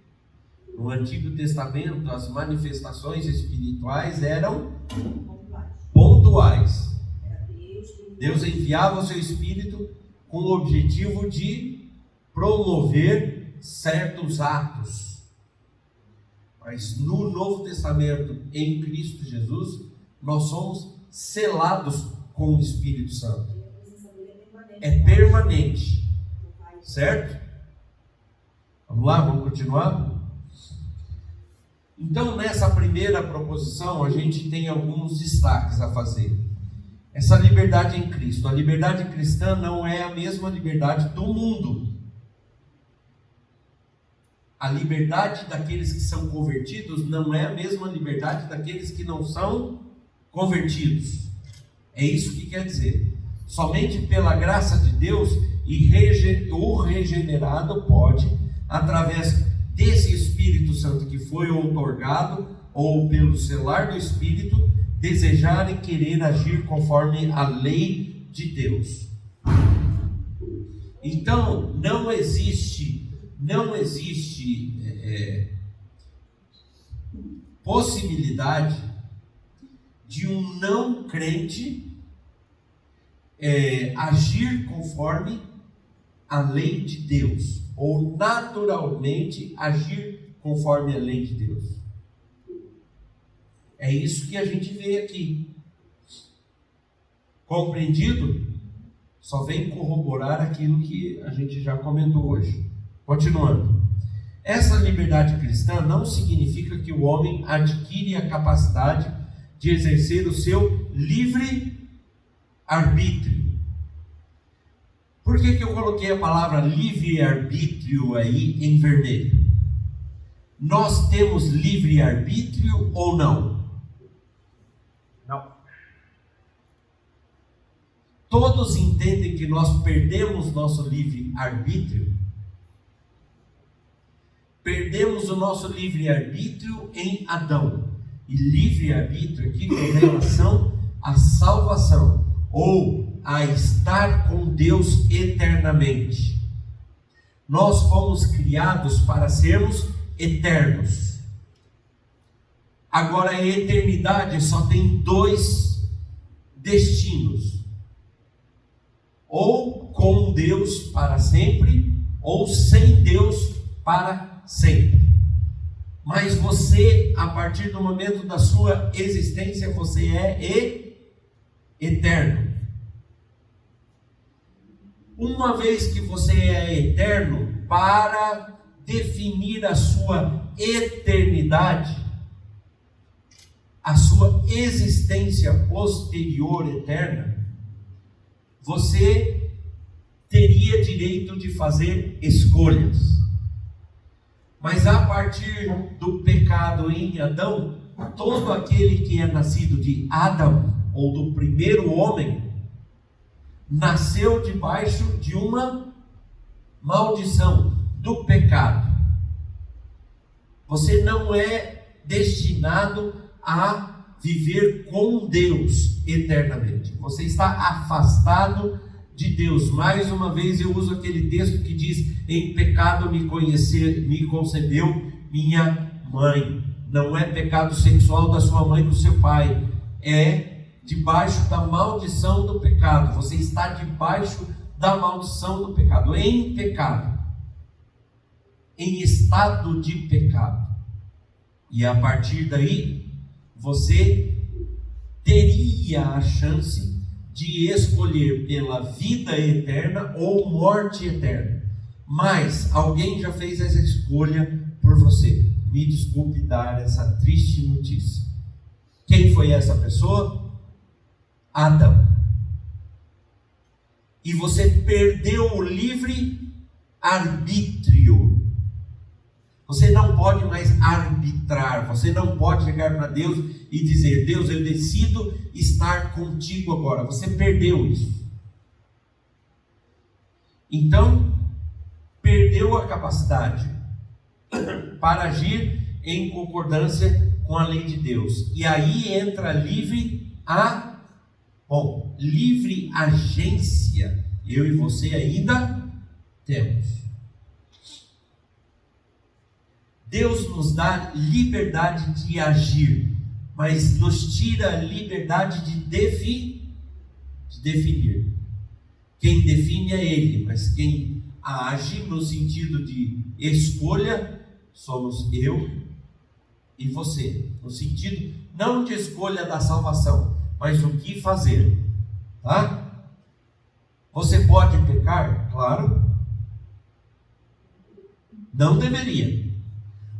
No Antigo Testamento, as manifestações espirituais eram pontuais. Deus enviava o seu Espírito com o objetivo de promover certos atos. Mas no Novo Testamento, em Cristo Jesus, nós somos selados com o Espírito Santo. É permanente. Certo? Vamos lá, vamos continuar? Então, nessa primeira proposição, a gente tem alguns destaques a fazer. Essa liberdade em Cristo. A liberdade cristã não é a mesma liberdade do mundo. A liberdade daqueles que são convertidos não é a mesma liberdade daqueles que não são convertidos. É isso que quer dizer. Somente pela graça de Deus o regenerado pode, através desse Espírito Santo que foi outorgado, ou pelo selar do Espírito, desejar e querer agir conforme a lei de Deus. Então, não existe possibilidade de um não crente agir conforme a lei de Deus, ou naturalmente agir conforme a lei de Deus. É isso que a gente vê aqui. Compreendido? Só vem corroborar aquilo que a gente já comentou hoje. Continuando. Essa liberdade cristã não significa que o homem adquire a capacidade de exercer o seu livre arbítrio. Por que eu coloquei a palavra livre arbítrio aí em vermelho? Nós temos livre arbítrio ou não? Não. Todos entendem que nós perdemos nosso livre arbítrio? Perdemos o nosso livre arbítrio em Adão. E livre arbítrio aqui com relação à salvação, ou a estar com Deus eternamente. Nós fomos criados para sermos eternos. Agora a eternidade só tem dois destinos: ou com Deus para sempre, ou sem Deus para sempre. Mas você, a partir do momento da sua existência, você é eterno. Uma vez que você é eterno, para definir a sua eternidade, a sua existência posterior eterna, você teria direito de fazer escolhas. Mas a partir do pecado em Adão, todo aquele que é nascido de Adão, ou do primeiro homem, nasceu debaixo de uma maldição do pecado. Você não é destinado a viver com Deus eternamente. Você está afastado de Deus. Mais uma vez eu uso aquele texto que diz: em pecado me concebeu minha mãe. Não é pecado sexual da sua mãe com seu pai, é debaixo da maldição do pecado. Você está debaixo da maldição do pecado, em pecado, em estado de pecado. E a partir daí você teria a chance de escolher pela vida eterna ou morte eterna. Mas alguém já fez essa escolha por você. Me desculpe dar essa triste notícia. Quem foi essa pessoa? Adão. E você perdeu o livre arbítrio. Você não pode mais arbitrar. Você não pode chegar para Deus e dizer: Deus, eu decido estar contigo agora. Você perdeu isso. Então, perdeu a capacidade para agir em concordância com a lei de Deus. E aí entra livre agência. Eu e você ainda temos. Deus nos dá liberdade de agir, mas nos tira a liberdade de definir. Quem define é Ele, mas quem age no sentido de escolha somos eu e você. No sentido não de escolha da salvação, mas o que fazer, tá? Você pode pecar? Claro. Não deveria.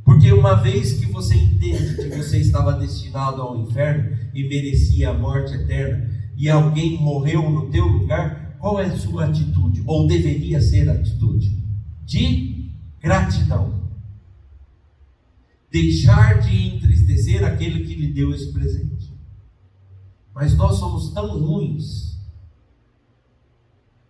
Porque uma vez que você entende que você estava destinado ao inferno e merecia a morte eterna, e alguém morreu no teu lugar, qual é a sua atitude? Ou deveria ser a atitude? De gratidão. Deixar de entristecer aquele que lhe deu esse presente. Mas nós somos tão ruins,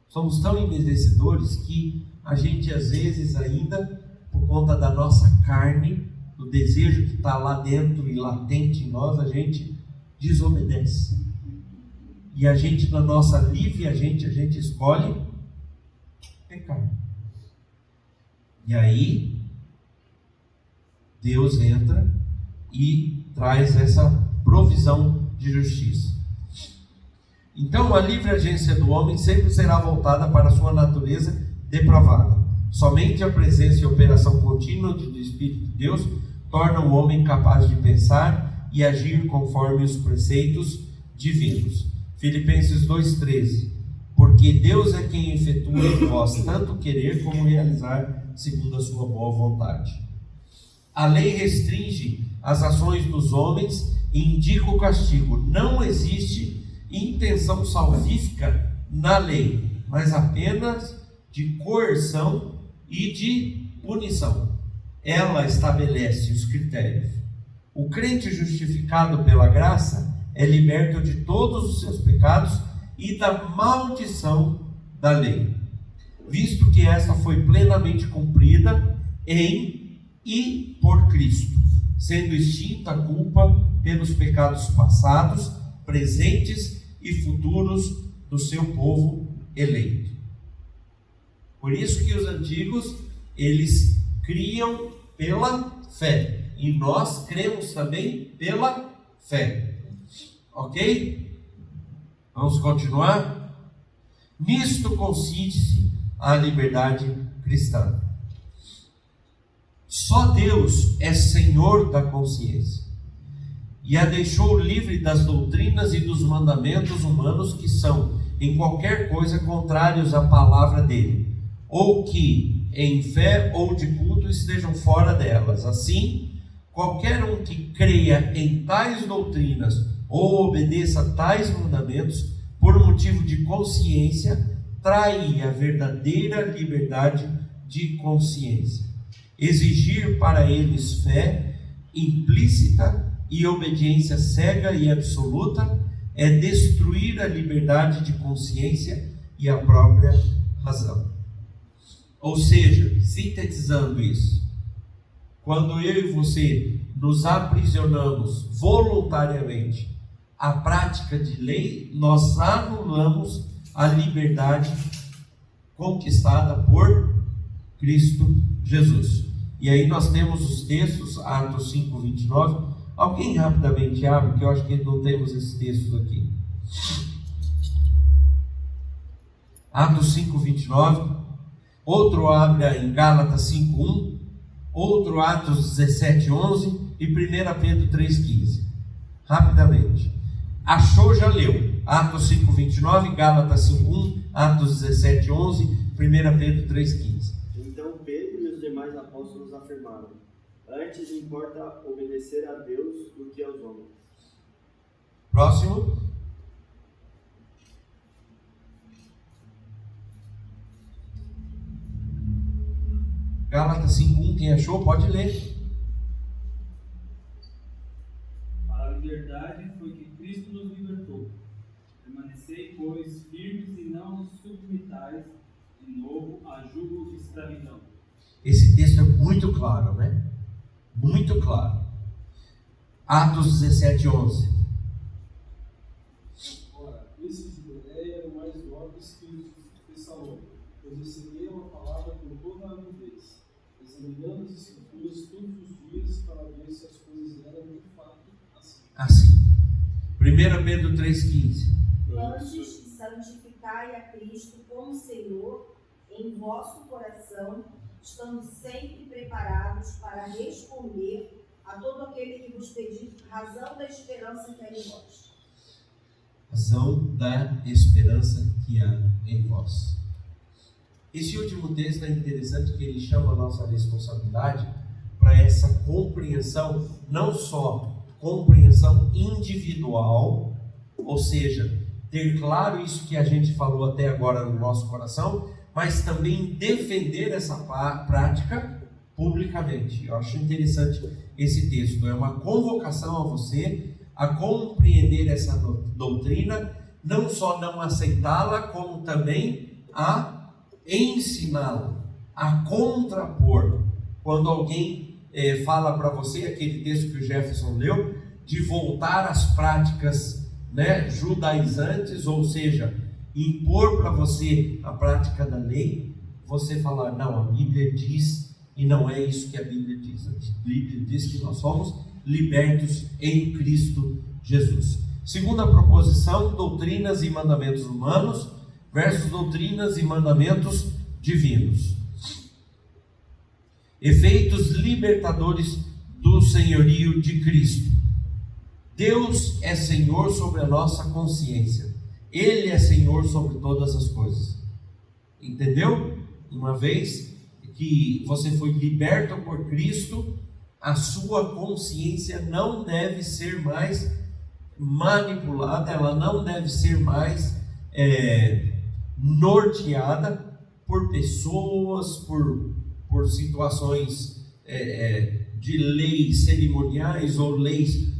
somos tão imerecedores, que a gente às vezes ainda, por conta da nossa carne, do desejo que está lá dentro e latente em nós, a gente desobedece. E a gente, na nossa livre, a gente escolhe pecar. E aí, Deus entra e traz essa provisão de justiça. Então, a livre agência do homem sempre será voltada para a sua natureza depravada. Somente a presença e operação contínua do Espírito de Deus torna o homem capaz de pensar e agir conforme os preceitos divinos. Filipenses 2,13. Porque Deus é quem efetua em vós tanto querer como realizar segundo a sua boa vontade. A lei restringe as ações dos homens e indica o castigo. Não existe intenção salvífica na lei, mas apenas de coerção e de punição. Ela estabelece os critérios. O crente justificado pela graça é liberto de todos os seus pecados e da maldição da lei, visto que esta foi plenamente cumprida em e por Cristo, sendo extinta a culpa pelos pecados passados, presentes e futuros do seu povo eleito. Por isso que os antigos, eles criam pela fé, e nós cremos também pela fé. Ok? Vamos continuar? Nisto consiste a liberdade cristã. Só Deus é Senhor da consciência e a deixou livre das doutrinas e dos mandamentos humanos que são, em qualquer coisa, contrários à palavra dele, ou que, em fé ou de culto, estejam fora delas. Assim, qualquer um que creia em tais doutrinas ou obedeça a tais mandamentos, por motivo de consciência, trai a verdadeira liberdade de consciência. Exigir para eles fé implícita e obediência cega e absoluta é destruir a liberdade de consciência e a própria razão. Ou seja, sintetizando isso, quando eu e você nos aprisionamos voluntariamente à prática de lei, nós anulamos a liberdade conquistada por Cristo Jesus. E aí nós temos os textos, Atos 5:29. Alguém rapidamente abre, que eu acho que não temos esses textos aqui. Atos 5:29. Outro abre em Gálatas 5:1. Outro Atos 17:11 e 1 Pedro 3:15. Rapidamente. Achou, já leu. Atos 5:29, Gálatas 5:1, Atos 17:11, 1 Pedro 3:15. Então Pedro e os demais apóstolos afirmaram: antes importa obedecer a Deus do que aos homens. Próximo. Gálatas 5:1, quem achou pode ler. Para a liberdade foi que Cristo nos libertou. Permanecei, pois, firmes e não os submetais de novo a jugo de escravidão. Esse texto é muito claro, né? Muito claro. Atos 17:11. Ora, esses de Bereia eram mais nobres que os de Tessalônica, pois recebiam a palavra com toda a avidez, examinando as Escrituras todos os dias para ver se as coisas eram de fato assim. 1 Pedro 3,15. Antes, santificai a Cristo como Senhor em vosso coração, estando sempre preparados para responder a todo aquele que vos pedir razão da esperança que há em vós. Razão da esperança que há em vós. Esse último texto é interessante, que ele chama a nossa responsabilidade para essa compreensão, não só compreensão individual, ou seja, ter claro isso que a gente falou até agora no nosso coração, mas também defender essa prática publicamente. Eu acho interessante esse texto, é uma convocação a você a compreender essa doutrina, não só não aceitá-la, como também a ensiná-la, a contrapor. Quando alguém fala para você, aquele texto que o Jefferson leu, de voltar às práticas, judaizantes, ou seja, impor para você a prática da lei, você falar, não, a Bíblia diz, e não é isso que a Bíblia diz. A Bíblia diz que nós somos libertos em Cristo Jesus. Segunda proposição, doutrinas e mandamentos humanos versus doutrinas e mandamentos divinos. Efeitos libertadores do senhorio de Cristo. Deus é Senhor sobre a nossa consciência. Ele é Senhor sobre todas as coisas. Entendeu? Uma vez que você foi liberto por Cristo, a sua consciência não deve ser mais manipulada, ela não deve ser mais norteada por pessoas, por situações de leis cerimoniais ou leis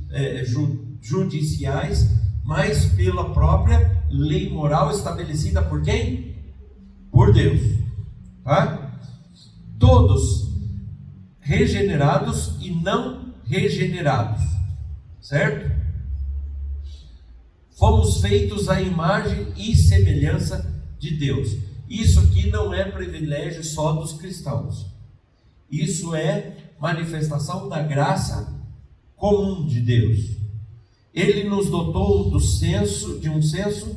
judiciais, mas pela própria lei moral estabelecida por quem? Por Deus. Tá? Todos regenerados e não regenerados, certo? Fomos feitos à imagem e semelhança de Deus. Isso aqui não é privilégio só dos cristãos. Isso é manifestação da graça comum de Deus. Ele nos dotou de um senso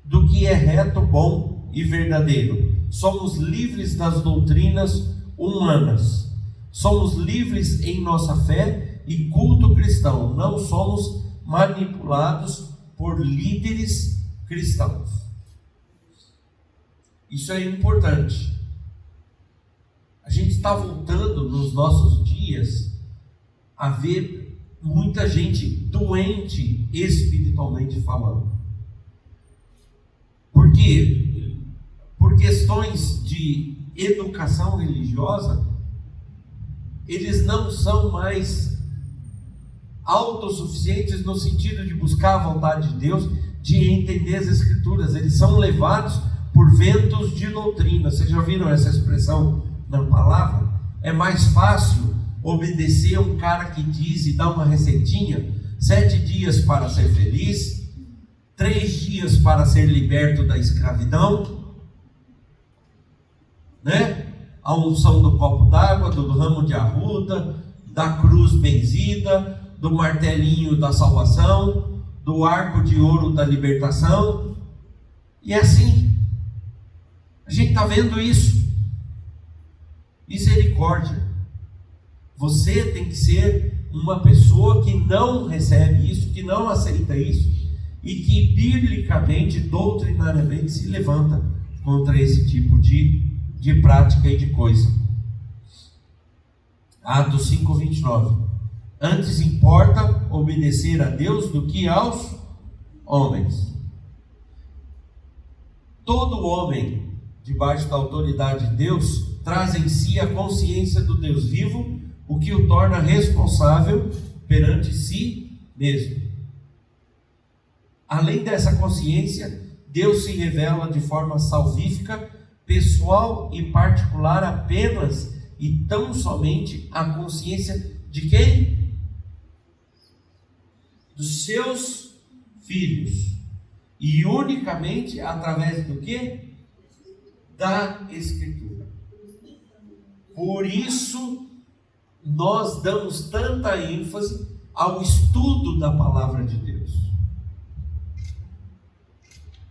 do que é reto, bom e verdadeiro. Somos livres das doutrinas humanas. Somos livres em nossa fé e culto cristão. Não somos manipulados por líderes cristãos. Isso é importante. A gente está voltando nos nossos dias a ver muita gente doente espiritualmente falando. Por quê? Por questões de educação religiosa, eles não são mais autossuficientes no sentido de buscar a vontade de Deus, de entender as Escrituras. Eles são levados por ventos de doutrina. Vocês já viram essa expressão na palavra? É mais fácil obedecer um cara que diz e dá uma receitinha: 7 dias para ser feliz, 3 dias para ser liberto da escravidão, né? A unção do copo d'água, do ramo de arruda, da cruz benzida, do martelinho da salvação, do arco de ouro da libertação. E assim, a gente está vendo isso. Misericórdia. Você tem que ser uma pessoa que não recebe isso, que não aceita isso, e que biblicamente, doutrinariamente se levanta contra esse tipo de prática e de coisa. Atos 5:29. Antes importa obedecer a Deus do que aos homens. Todo homem debaixo da autoridade de Deus traz em si a consciência do Deus vivo, o que o torna responsável perante si mesmo. Além dessa consciência, Deus se revela de forma salvífica, pessoal e particular apenas e tão somente à consciência de quem? Dos seus filhos. E unicamente através do quê? Da Escritura. Por isso nós damos tanta ênfase ao estudo da palavra de Deus.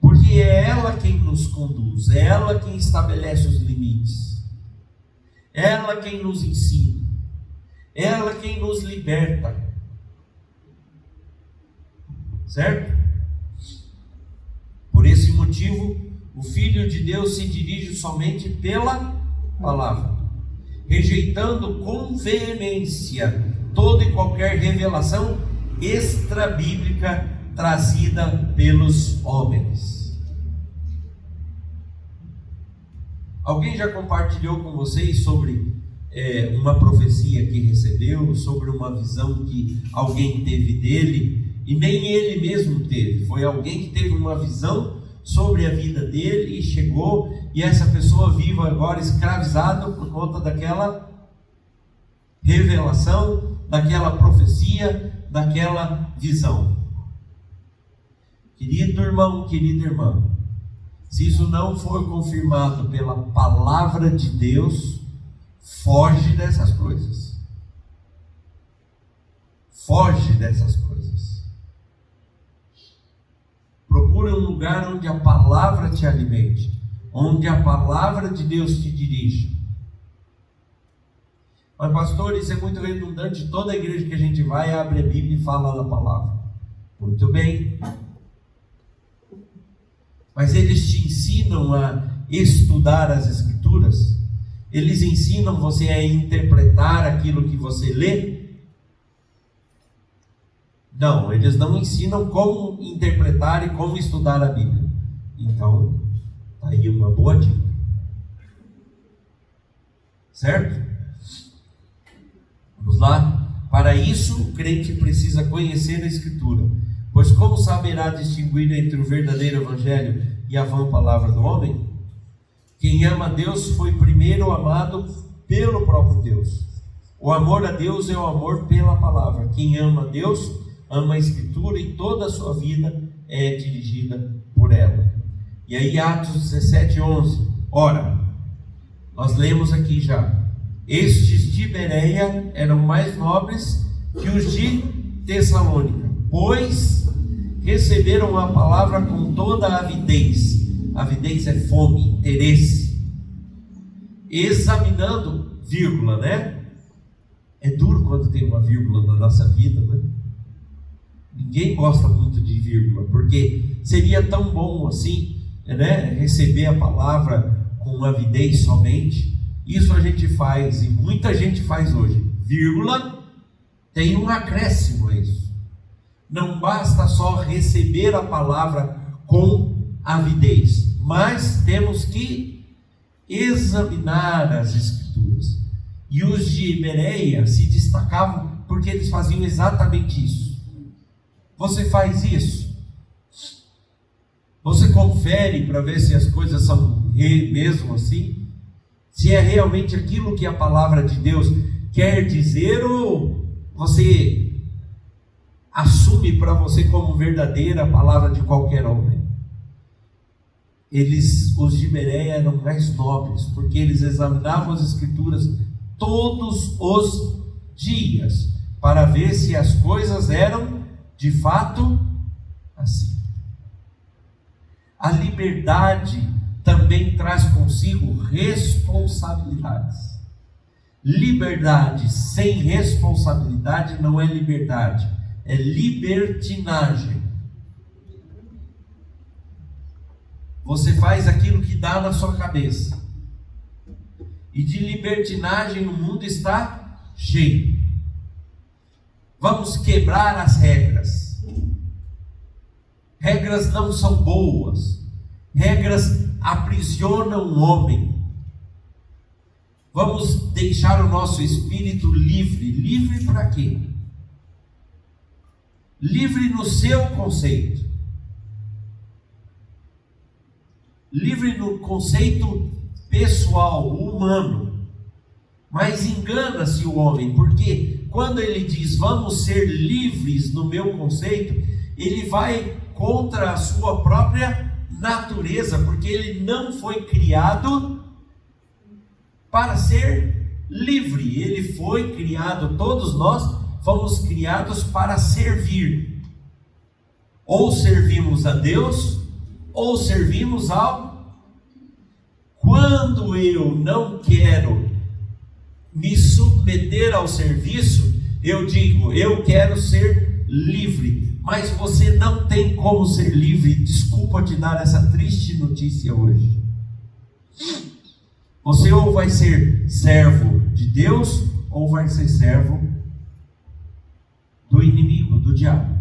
Porque é ela quem nos conduz, é ela quem estabelece os limites, é ela quem nos ensina, é ela quem nos liberta. Certo? Por esse motivo, o Filho de Deus se dirige somente pela palavra, rejeitando com veemência toda e qualquer revelação extra-bíblica trazida pelos homens. Alguém já compartilhou com vocês sobre uma profecia que recebeu, sobre uma visão que alguém teve dele, e nem ele mesmo teve, foi alguém que teve uma visão sobre a vida dele e chegou, e essa pessoa vive agora escravizada por conta daquela revelação, daquela profecia, daquela visão. Querido irmão, querida irmã, se isso não for confirmado pela palavra de Deus, foge dessas coisas. Foge dessas coisas. um lugar onde a palavra te alimente, onde a palavra de Deus te dirige. Mas pastor, isso é muito redundante, toda a igreja que a gente vai, abre a Bíblia e fala da palavra. Muito bem. Mas eles te ensinam a estudar as Escrituras? Eles ensinam você a interpretar aquilo que você lê? Não, eles não ensinam como interpretar e como estudar a Bíblia. Então, tá aí uma boa dica. Certo? Vamos lá? Para isso, o crente precisa conhecer a Escritura. Pois como saberá distinguir entre o verdadeiro Evangelho e a vã palavra do homem? Quem ama a Deus foi primeiro amado pelo próprio Deus. O amor a Deus é o amor pela palavra. Quem ama a Deus, ama a Escritura e toda a sua vida é dirigida por ela. E aí Atos 17:11. Ora, nós lemos aqui já. Estes de Bereia eram mais nobres que os de Tessalônica, pois receberam a palavra com toda a avidez. Avidez é fome, interesse. Examinando, vírgula, né? É duro quando tem uma vírgula na nossa vida, né? Ninguém gosta muito de vírgula, porque seria tão bom assim, né? Receber a palavra com avidez somente. Isso a gente faz, e muita gente faz hoje. Vírgula, tem um acréscimo a isso. Não basta só receber a palavra com avidez, mas temos que examinar as Escrituras. E os de Bereia se destacavam porque eles faziam exatamente isso. Você faz isso? Você confere para ver se as coisas são mesmo assim? Se é realmente aquilo que a palavra de Deus quer dizer, ou você assume para você como verdadeira a palavra de qualquer homem? Os de Bereia eram mais nobres, porque eles examinavam as Escrituras todos os dias, para ver se as coisas eram de fato assim. A liberdade também traz consigo responsabilidades. Liberdade sem responsabilidade não é liberdade, é libertinagem. Você faz aquilo que dá na sua cabeça. E de libertinagem o mundo está cheio. Vamos quebrar as regras. Regras não são boas. Regras aprisionam o homem. Vamos deixar o nosso espírito livre. Livre para quê? Livre no seu conceito. Livre no conceito pessoal, humano. Mas engana-se o homem, porque quando ele diz vamos ser livres no meu conceito, ele vai contra a sua própria natureza, porque ele não foi criado para ser livre. Ele foi criado, todos nós fomos criados para servir. Ou servimos a Deus, ou servimos ao... Quando eu não quero me submeter ao serviço, eu digo, eu quero ser livre. Mas você não tem como ser livre. Desculpa te dar essa triste notícia hoje. Você ou vai ser servo de Deus, ou vai ser servo do inimigo, do diabo.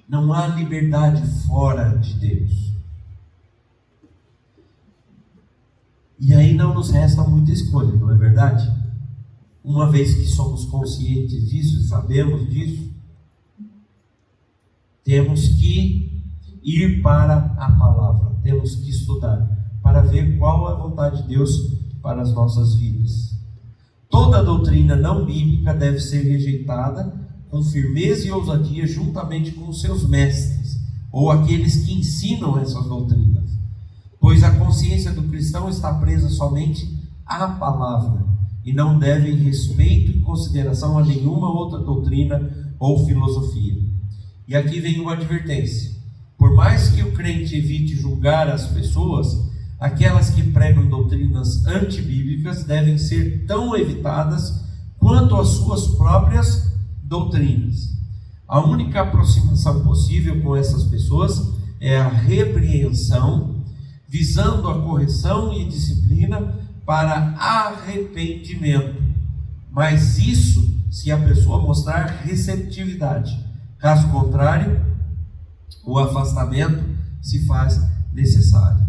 Não há liberdade fora de Deus. E aí não nos resta muita escolha, não é verdade? Uma vez que somos conscientes disso, sabemos disso, temos que ir para a palavra, temos que estudar, para ver qual é a vontade de Deus para as nossas vidas. Toda doutrina não bíblica deve ser rejeitada com firmeza e ousadia, juntamente com os seus mestres, ou aqueles que ensinam essas doutrinas, pois a consciência do cristão está presa somente à palavra, e não devem respeito e consideração a nenhuma outra doutrina ou filosofia. E aqui vem uma advertência. Por mais que o crente evite julgar as pessoas, aquelas que pregam doutrinas antibíblicas devem ser tão evitadas quanto as suas próprias doutrinas. A única aproximação possível com essas pessoas é a repreensão, visando a correção e disciplina para arrependimento. Mas isso se a pessoa mostrar receptividade. Caso contrário, o afastamento se faz necessário.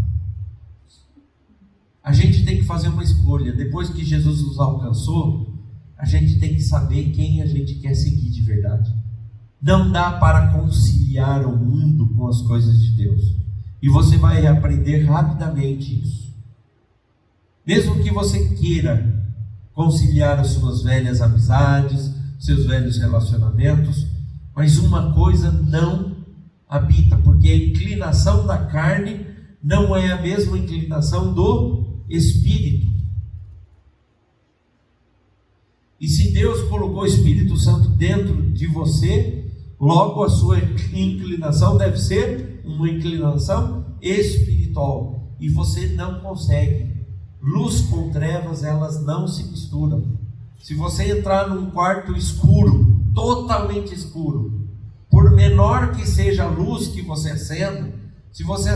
A gente tem que fazer uma escolha. Depois que Jesus nos alcançou, a gente tem que saber quem a gente quer seguir de verdade. Não dá para conciliar o mundo com as coisas de Deus. E você vai aprender rapidamente isso. Mesmo que você queira conciliar as suas velhas amizades, seus velhos relacionamentos, mas uma coisa não habita, porque a inclinação da carne não é a mesma inclinação do Espírito. E se Deus colocou o Espírito Santo dentro de você, logo a sua inclinação deve ser uma inclinação espiritual. E você não consegue. Luz com trevas, elas não se misturam. Se você entrar num quarto escuro, totalmente escuro, por menor que seja a luz que você acenda, se você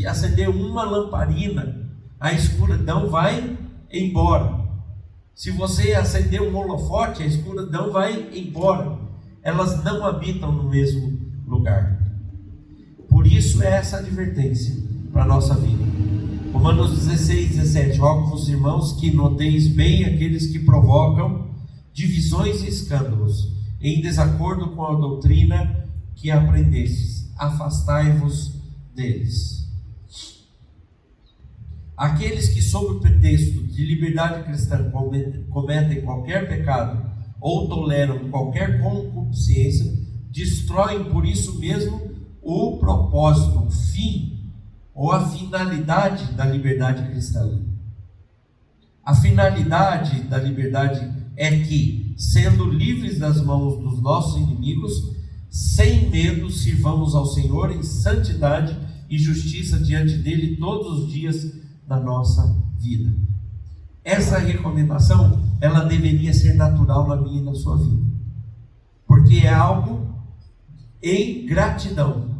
acender uma lamparina, a escuridão vai embora. Se você acender um holofote, a escuridão vai embora. Elas não habitam no mesmo lugar. Por isso é essa advertência para a nossa vida. Romanos 16, 17. Rogo-vos, irmãos, que noteis bem aqueles que provocam divisões e escândalos, em desacordo com a doutrina que aprendestes. Afastai-vos deles. Aqueles que, sob o pretexto de liberdade cristã, cometem qualquer pecado ou toleram qualquer concupiscência, destroem por isso mesmo o propósito, o fim ou a finalidade da liberdade cristã. A finalidade da liberdade é que, sendo livres das mãos dos nossos inimigos, sem medo sirvamos ao Senhor em santidade e justiça diante dele todos os dias da nossa vida. Essa recomendação, ela deveria ser natural na minha e na sua vida, porque é algo em gratidão.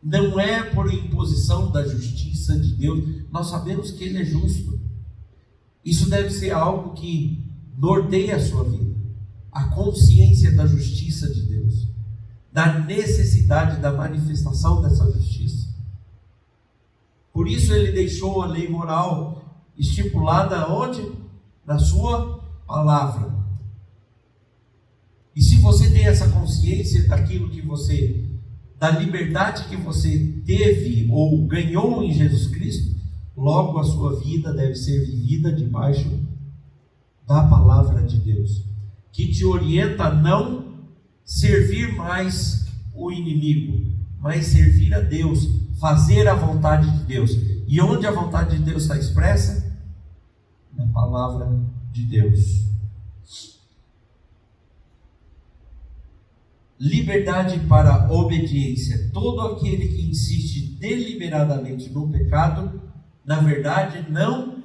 Não é por imposição da justiça de Deus. Nós sabemos que Ele é justo. Isso deve ser algo que norteia a sua vida. A consciência da justiça de Deus, da necessidade da manifestação dessa justiça. Por isso Ele deixou a lei moral estipulada onde? Na sua palavra. E se você tem essa consciência daquilo que você, da liberdade que você teve ou ganhou em Jesus Cristo, logo a sua vida deve ser vivida debaixo da palavra de Deus, que te orienta a não servir mais o inimigo, mas servir a Deus, fazer a vontade de Deus. E onde a vontade de Deus está expressa? Na palavra de Deus. Liberdade para obediência. Todo aquele que insiste deliberadamente no pecado, na verdade não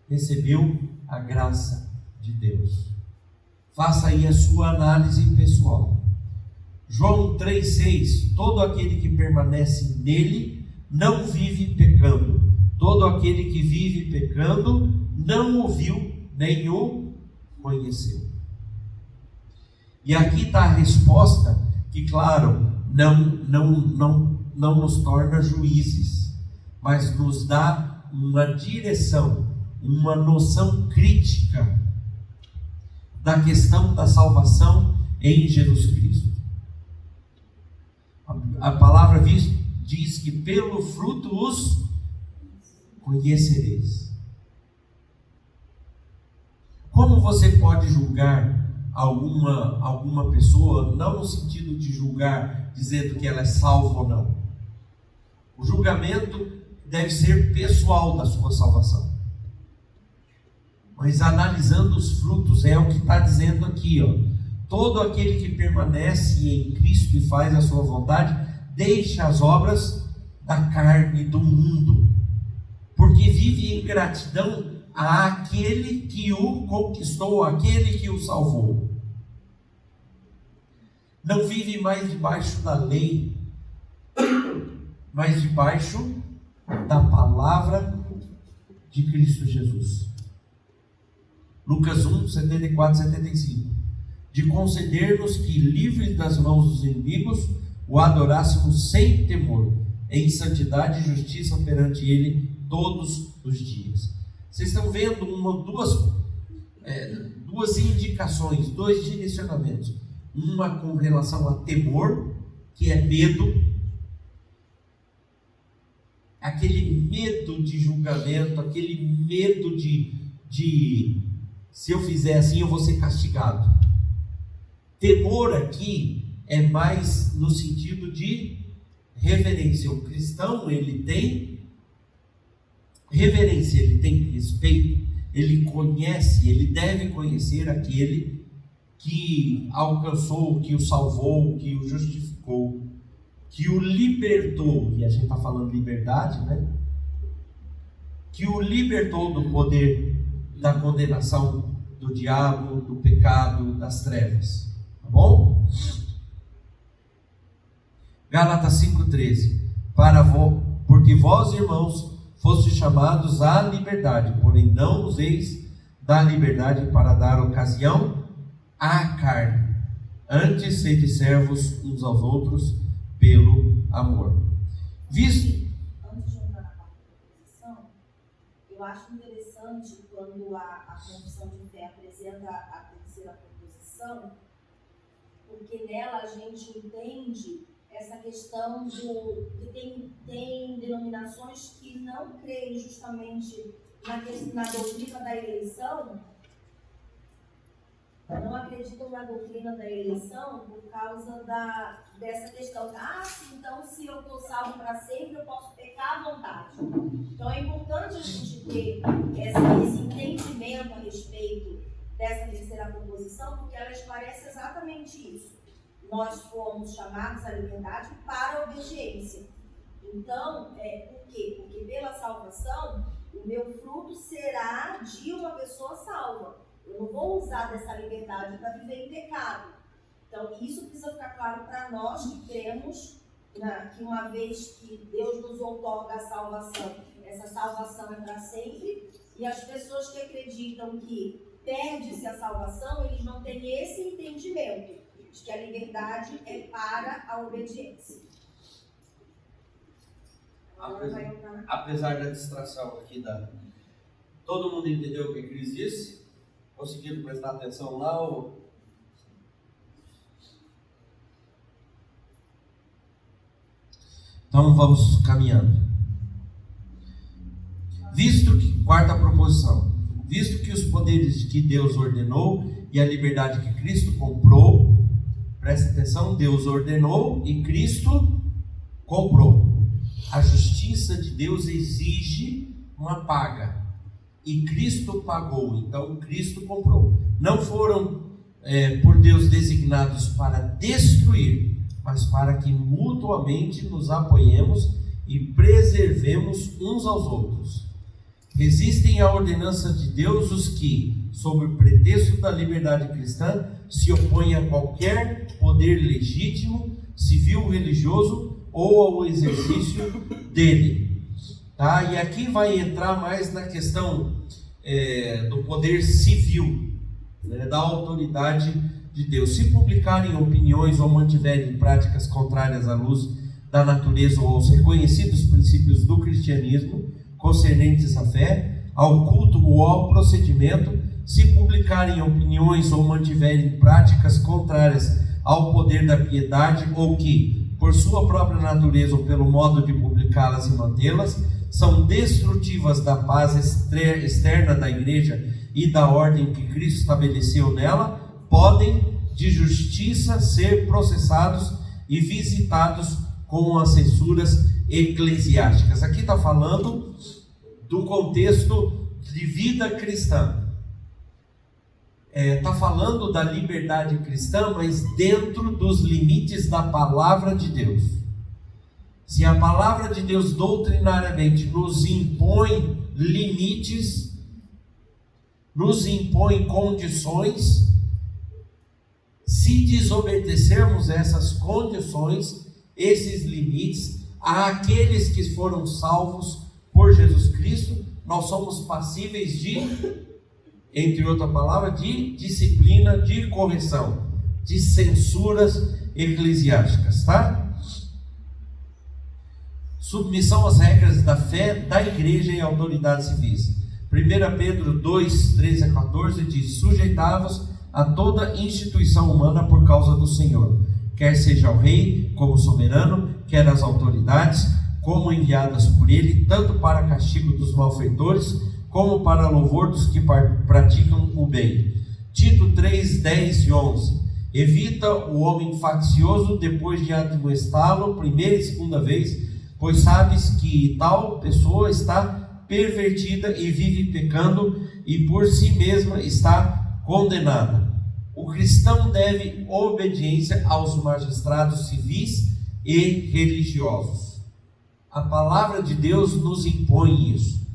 recebeu a graça de Deus. Faça aí a sua análise pessoal. João 3,6. Todo aquele que permanece nele não vive pecando. Todo aquele que vive pecando não o viu nem o conheceu. E aqui está a resposta que, claro, não nos torna juízes, mas nos dá uma direção, uma noção crítica da questão da salvação em Jesus Cristo. A palavra diz que pelo fruto os conhecereis. Como você pode julgar alguma pessoa, não no sentido de julgar, dizendo que ela é salva ou não? O julgamento deve ser pessoal da sua salvação. Mas analisando os frutos, é o que está dizendo aqui, ó. Todo aquele que permanece em Cristo Espírito que faz a sua vontade, deixe as obras da carne do mundo, porque vive em gratidão àquele que o conquistou, àquele que o salvou. Não vive mais debaixo da lei, mas debaixo da palavra de Cristo Jesus. Lucas 1, 74 e 75. De conceder-nos que, livres das mãos dos inimigos, o adorássemos sem temor, em santidade e justiça perante Ele todos os dias. Vocês estão vendo duas indicações, dois direcionamentos. Uma com relação a temor, que é medo, aquele medo de julgamento, aquele medo de se eu fizer assim eu vou ser castigado. Temor aqui é mais no sentido de reverência. O cristão, ele tem reverência, ele tem respeito, ele conhece, ele deve conhecer aquele que alcançou, que o salvou, que o justificou, que o libertou, e a gente está falando liberdade, né? Que o libertou do poder da condenação do diabo, do pecado, das trevas. Tá bom? Gálatas 5,13. Porque vós, irmãos, fostes chamados à liberdade, porém não useis da liberdade para dar ocasião à carne. Antes sede servos uns aos outros pelo amor. Visto? Antes de entrar na parte da proposição, eu acho interessante quando a confissão de fé apresenta a terceira proposição, porque nela a gente entende essa questão que tem denominações que não creem justamente na doutrina da eleição, não acreditam na doutrina da eleição por causa dessa questão. Então se eu estou salvo para sempre, eu posso pecar à vontade. Então é importante a gente ter esse entendimento a respeito dessa terceira proposição, porque ela esclarece exatamente isso. Nós fomos chamados à liberdade para a obediência. Então, por quê? Porque pela salvação, o meu fruto será de uma pessoa salva. Eu não vou usar dessa liberdade para viver em pecado. Então, isso precisa ficar claro para nós que cremos que uma vez que Deus nos outorga a salvação, essa salvação é para sempre. E as pessoas que acreditam que perde-se a salvação, eles não têm esse entendimento de que a liberdade é para a obediência. Apesar da distração aqui todo mundo entendeu o que Cris disse? Conseguiram prestar atenção lá? Então vamos caminhando. Quarta proposição. Visto que os poderes que Deus ordenou e a liberdade que Cristo comprou, presta atenção, Deus ordenou e Cristo comprou. A justiça de Deus exige uma paga e Cristo pagou, então Cristo comprou. Não foram por Deus designados para destruir, mas para que mutuamente nos apoiemos e preservemos uns aos outros. Resistem à ordenança de Deus os que, sob o pretexto da liberdade cristã, se opõem a qualquer poder legítimo, civil ou religioso ou ao exercício dele. Tá? E aqui vai entrar mais na questão do poder civil, né, da autoridade de Deus. Se publicarem opiniões ou mantiverem práticas contrárias à luz da natureza ou aos reconhecidos princípios do cristianismo, concernentes à fé, ao culto ou ao procedimento, se publicarem opiniões ou mantiverem práticas contrárias ao poder da piedade ou que, por sua própria natureza ou pelo modo de publicá-las e mantê-las, são destrutivas da paz externa da igreja e da ordem que Cristo estabeleceu nela, podem de justiça ser processados e visitados com as censuras eclesiásticas. Aqui está falando do contexto de vida cristã. está falando da liberdade cristã, mas dentro dos limites da palavra de Deus. Se a palavra de Deus doutrinariamente nos impõe limites, nos impõe condições, se desobedecermos essas condições, esses limites, àqueles que foram salvos por Jesus Cristo, nós somos passíveis de, entre outra palavra, de disciplina, de correção, de censuras eclesiásticas, tá? Submissão às regras da fé da igreja e autoridades civis. 1 Pedro 2, 13 a 14 diz: sujeitai-vos a toda instituição humana por causa do Senhor, quer seja o rei como soberano, quer as autoridades como enviadas por ele, tanto para castigo dos malfeitores, como para louvor dos que praticam o bem. Tito 3, 10 e 11. Evita o homem faccioso depois de admoestá-lo primeira e segunda vez, pois sabes que tal pessoa está pervertida e vive pecando e por si mesma está condenada. O cristão deve obediência aos magistrados civis e religiosos. A palavra de Deus nos impõe isso.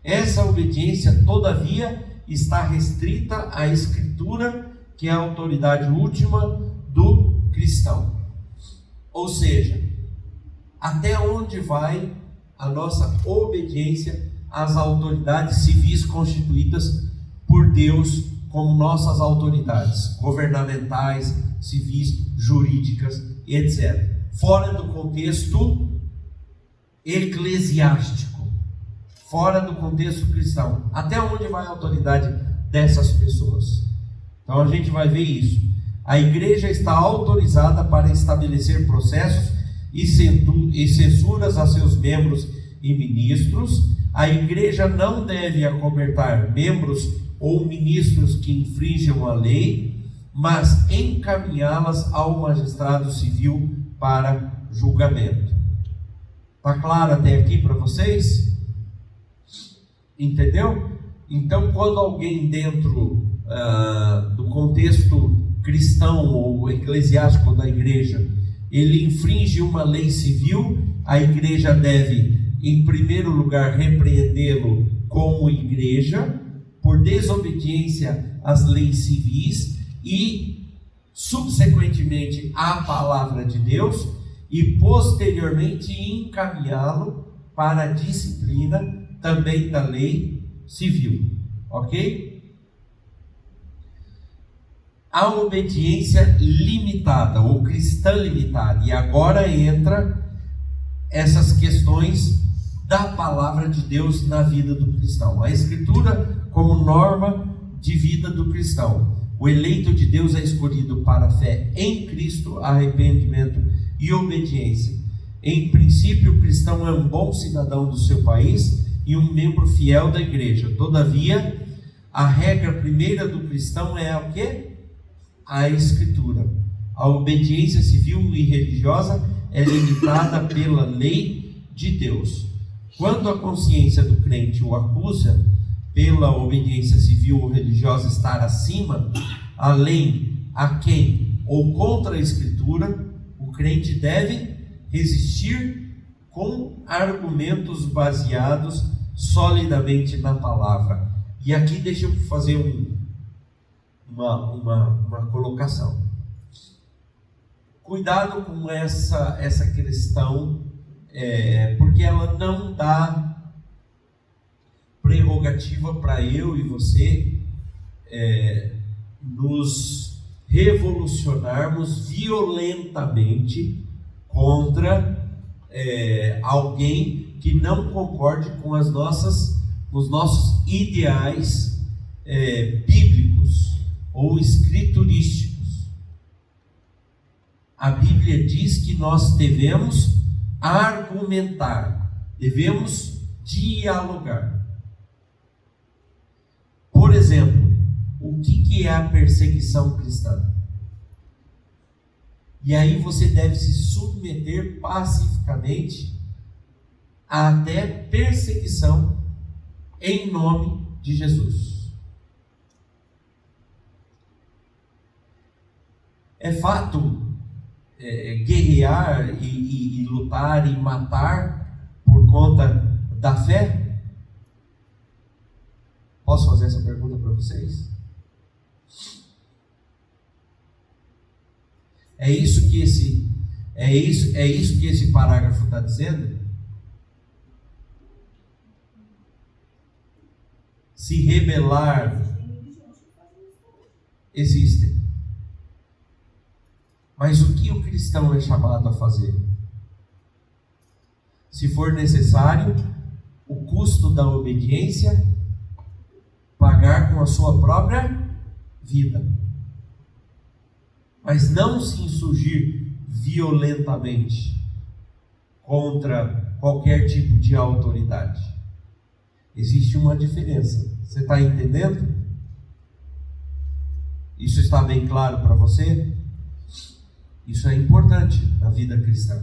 Essa obediência, todavia, está restrita à Escritura, que é a autoridade última do cristão. Ou seja, até onde vai a nossa obediência às autoridades civis constituídas por Deus como nossas autoridades governamentais, civis, jurídicas, etc. Fora do contexto eclesiástico, fora do contexto cristão. Até onde vai a autoridade dessas pessoas? Então a gente vai ver isso. A igreja está autorizada para estabelecer processos e censuras a seus membros e ministros. A igreja não deve acobertar membros ou ministros que infringam a lei, mas encaminhá-las ao magistrado civil para julgamento. Está claro até aqui para vocês? Entendeu? Então, quando alguém dentro do contexto cristão ou eclesiástico da igreja, ele infringe uma lei civil, a igreja deve, em primeiro lugar, repreendê-lo como igreja, por desobediência às leis civis e, subsequentemente, à palavra de Deus, e posteriormente encaminhá-lo para a disciplina também da lei civil, ok? A obediência limitada, ou cristã limitada, e agora entra essas questões da palavra de Deus na vida do cristão. A Escritura como norma de vida do cristão. O eleito de Deus é escolhido para a fé em Cristo, arrependimento e obediência. Em princípio, o cristão é um bom cidadão do seu país e um membro fiel da igreja. Todavia, a regra primeira do cristão é o quê? A Escritura. A obediência civil e religiosa é limitada pela lei de Deus. Quando a consciência do crente o acusa pela obediência civil ou religiosa estar acima, além, aquém ou contra a Escritura, o crente deve resistir com argumentos baseados solidamente na palavra. E aqui deixa eu fazer uma colocação. Cuidado com essa questão, porque ela não dá prerrogativa para eu e você nos revolucionarmos violentamente contra alguém que não concorde com os nossos ideais bíblicos ou escriturísticos. A Bíblia diz que nós devemos argumentar, devemos dialogar. Por exemplo, o que é a perseguição cristã? E aí você deve se submeter pacificamente a até perseguição em nome de Jesus. É fato guerrear e lutar e matar por conta da fé? Posso fazer essa pergunta para vocês? É isso que esse parágrafo está dizendo? Se rebelar, existem. Mas o que o cristão é chamado a fazer? Se for necessário, o custo da obediência, pagar com a sua própria vida. Mas não se insurgir violentamente contra qualquer tipo de autoridade. Existe uma diferença. Você está entendendo? Isso está bem claro para você? Isso é importante na vida cristã.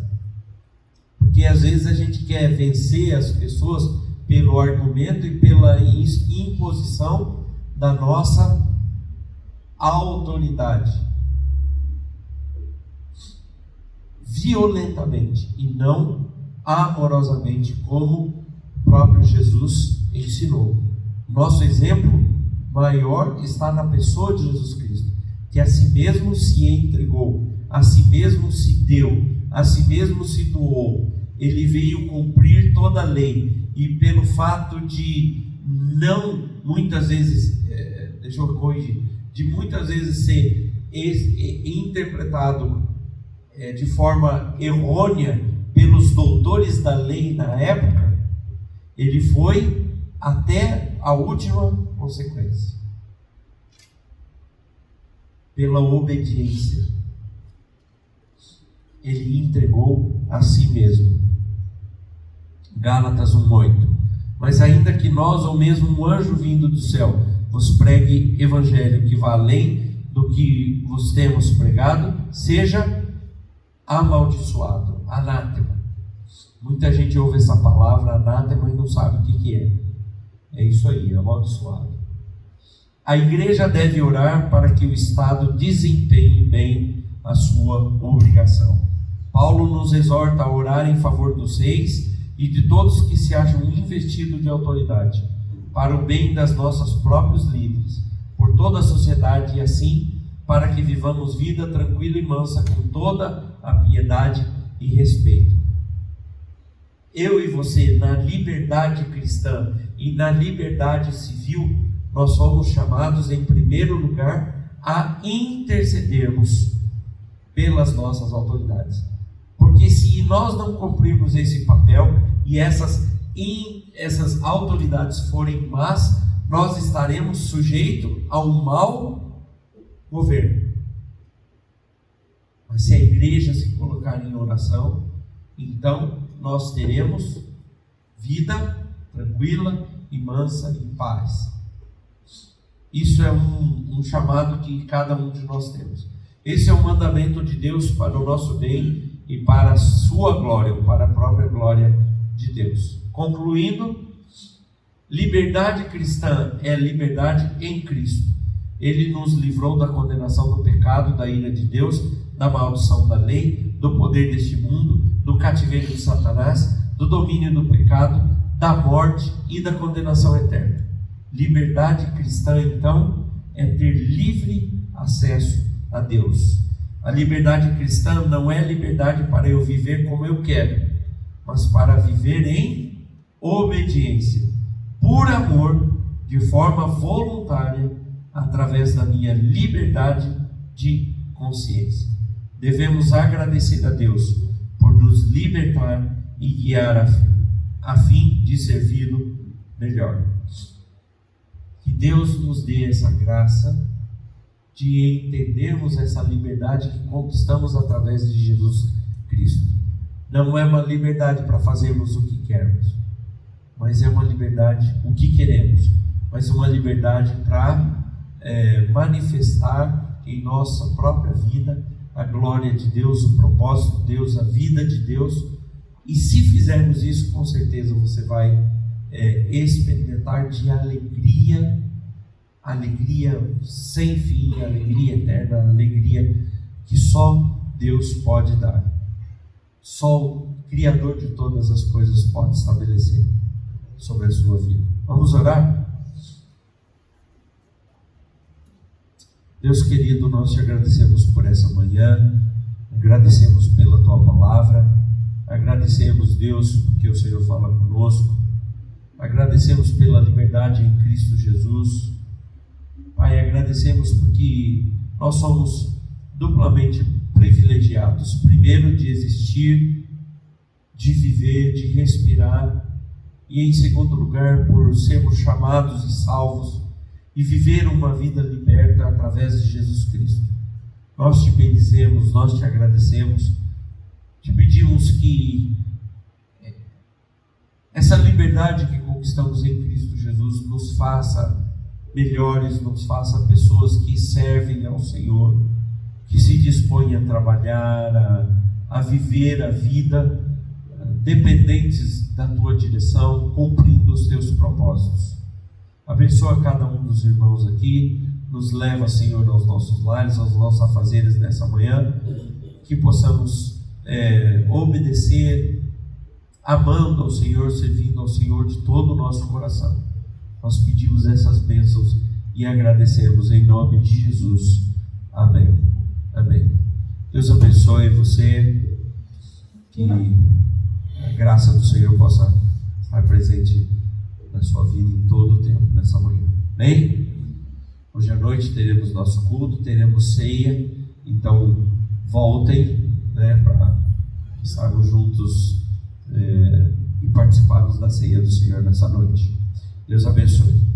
Porque às vezes a gente quer vencer as pessoas pelo argumento e pela imposição da nossa autoridade. Violentamente e não amorosamente, como o próprio Jesus ensinou. Nosso exemplo maior está na pessoa de Jesus Cristo, que a si mesmo se entregou, a si mesmo se deu, a si mesmo se doou. Ele veio cumprir toda a lei, e pelo fato de não, muitas vezes, deixa eu corrigir, de muitas vezes ser interpretado de forma errônea pelos doutores da lei na época, ele foi até a última consequência, pela obediência. Ele entregou a si mesmo. Gálatas 1:8. Mas ainda que nós, ou mesmo um anjo vindo do céu, vos pregue evangelho que vá além do que vos temos pregado, seja amaldiçoado, anátema. Muita gente ouve essa palavra anátema e não sabe o que é. É isso aí, amaldiçoado. A igreja deve orar para que o Estado desempenhe bem a sua obrigação. Paulo nos exorta a orar em favor dos reis e de todos que se acham investidos de autoridade, para o bem das nossas próprios líderes, por toda a sociedade, e assim, para que vivamos vida tranquila e mansa, com toda a piedade e respeito. Eu e você, na liberdade cristã e na liberdade civil, nós somos chamados, em primeiro lugar, a intercedermos pelas nossas autoridades. Porque se nós não cumprirmos esse papel e essas autoridades forem más, nós estaremos sujeitos a um mau governo. Mas se a igreja se colocar em oração, então nós teremos vida tranquila e mansa e paz. Isso é um chamado que cada um de nós temos. Esse é o mandamento de Deus para o nosso bem e para a sua glória, para a própria glória de Deus. Concluindo, liberdade cristã é liberdade em Cristo. Ele nos livrou da condenação do pecado, da ira de Deus, da maldição da lei, do poder deste mundo, do cativeiro de Satanás, do domínio do pecado, da morte e da condenação eterna. Liberdade cristã, então, é ter livre acesso a Deus. A liberdade cristã não é liberdade para eu viver como eu quero, mas para viver em obediência, por amor, de forma voluntária, através da minha liberdade de consciência. Devemos agradecer a Deus por nos libertar e guiar a fim de servi-lo melhor. Que Deus nos dê essa graça de entendermos essa liberdade que conquistamos através de Jesus Cristo. Não é uma liberdade para fazermos o que queremos, mas é uma liberdade, o que queremos, mas uma liberdade para manifestar em nossa própria vida a glória de Deus, o propósito de Deus, a vida de Deus. E se fizermos isso, com certeza você vai experimentar de alegria sem fim, alegria eterna, alegria que só Deus pode dar. Só o Criador de todas as coisas pode estabelecer sobre a sua vida. Vamos orar? Deus querido, nós te agradecemos por essa manhã, agradecemos pela tua palavra, agradecemos, Deus, porque o Senhor fala conosco, agradecemos pela liberdade em Cristo Jesus. Pai, agradecemos porque nós somos duplamente privilegiados, primeiro de existir, de viver, de respirar, e em segundo lugar por sermos chamados e salvos e viver uma vida liberta através de Jesus Cristo. Nós te bendizemos, nós te agradecemos, te pedimos que essa liberdade que conquistamos em Cristo Jesus nos faça melhores, nos faça pessoas que servem ao Senhor, que se dispõem a trabalhar, a viver a vida dependentes da tua direção, cumprindo os teus propósitos. Abençoa cada um dos irmãos aqui, nos leva, Senhor, aos nossos lares, aos nossos afazeres nessa manhã, que possamos obedecer, amando ao Senhor, servindo ao Senhor de todo o nosso coração. Nós pedimos essas bênçãos e agradecemos em nome de Jesus. Amém. Amém. Deus abençoe você, que a graça do Senhor possa estar presente na sua vida em todo o tempo, nessa manhã. Amém? Hoje à noite teremos nosso culto, teremos ceia, então voltem, para estarmos juntos e participarmos da ceia do Senhor nessa noite. Deus abençoe.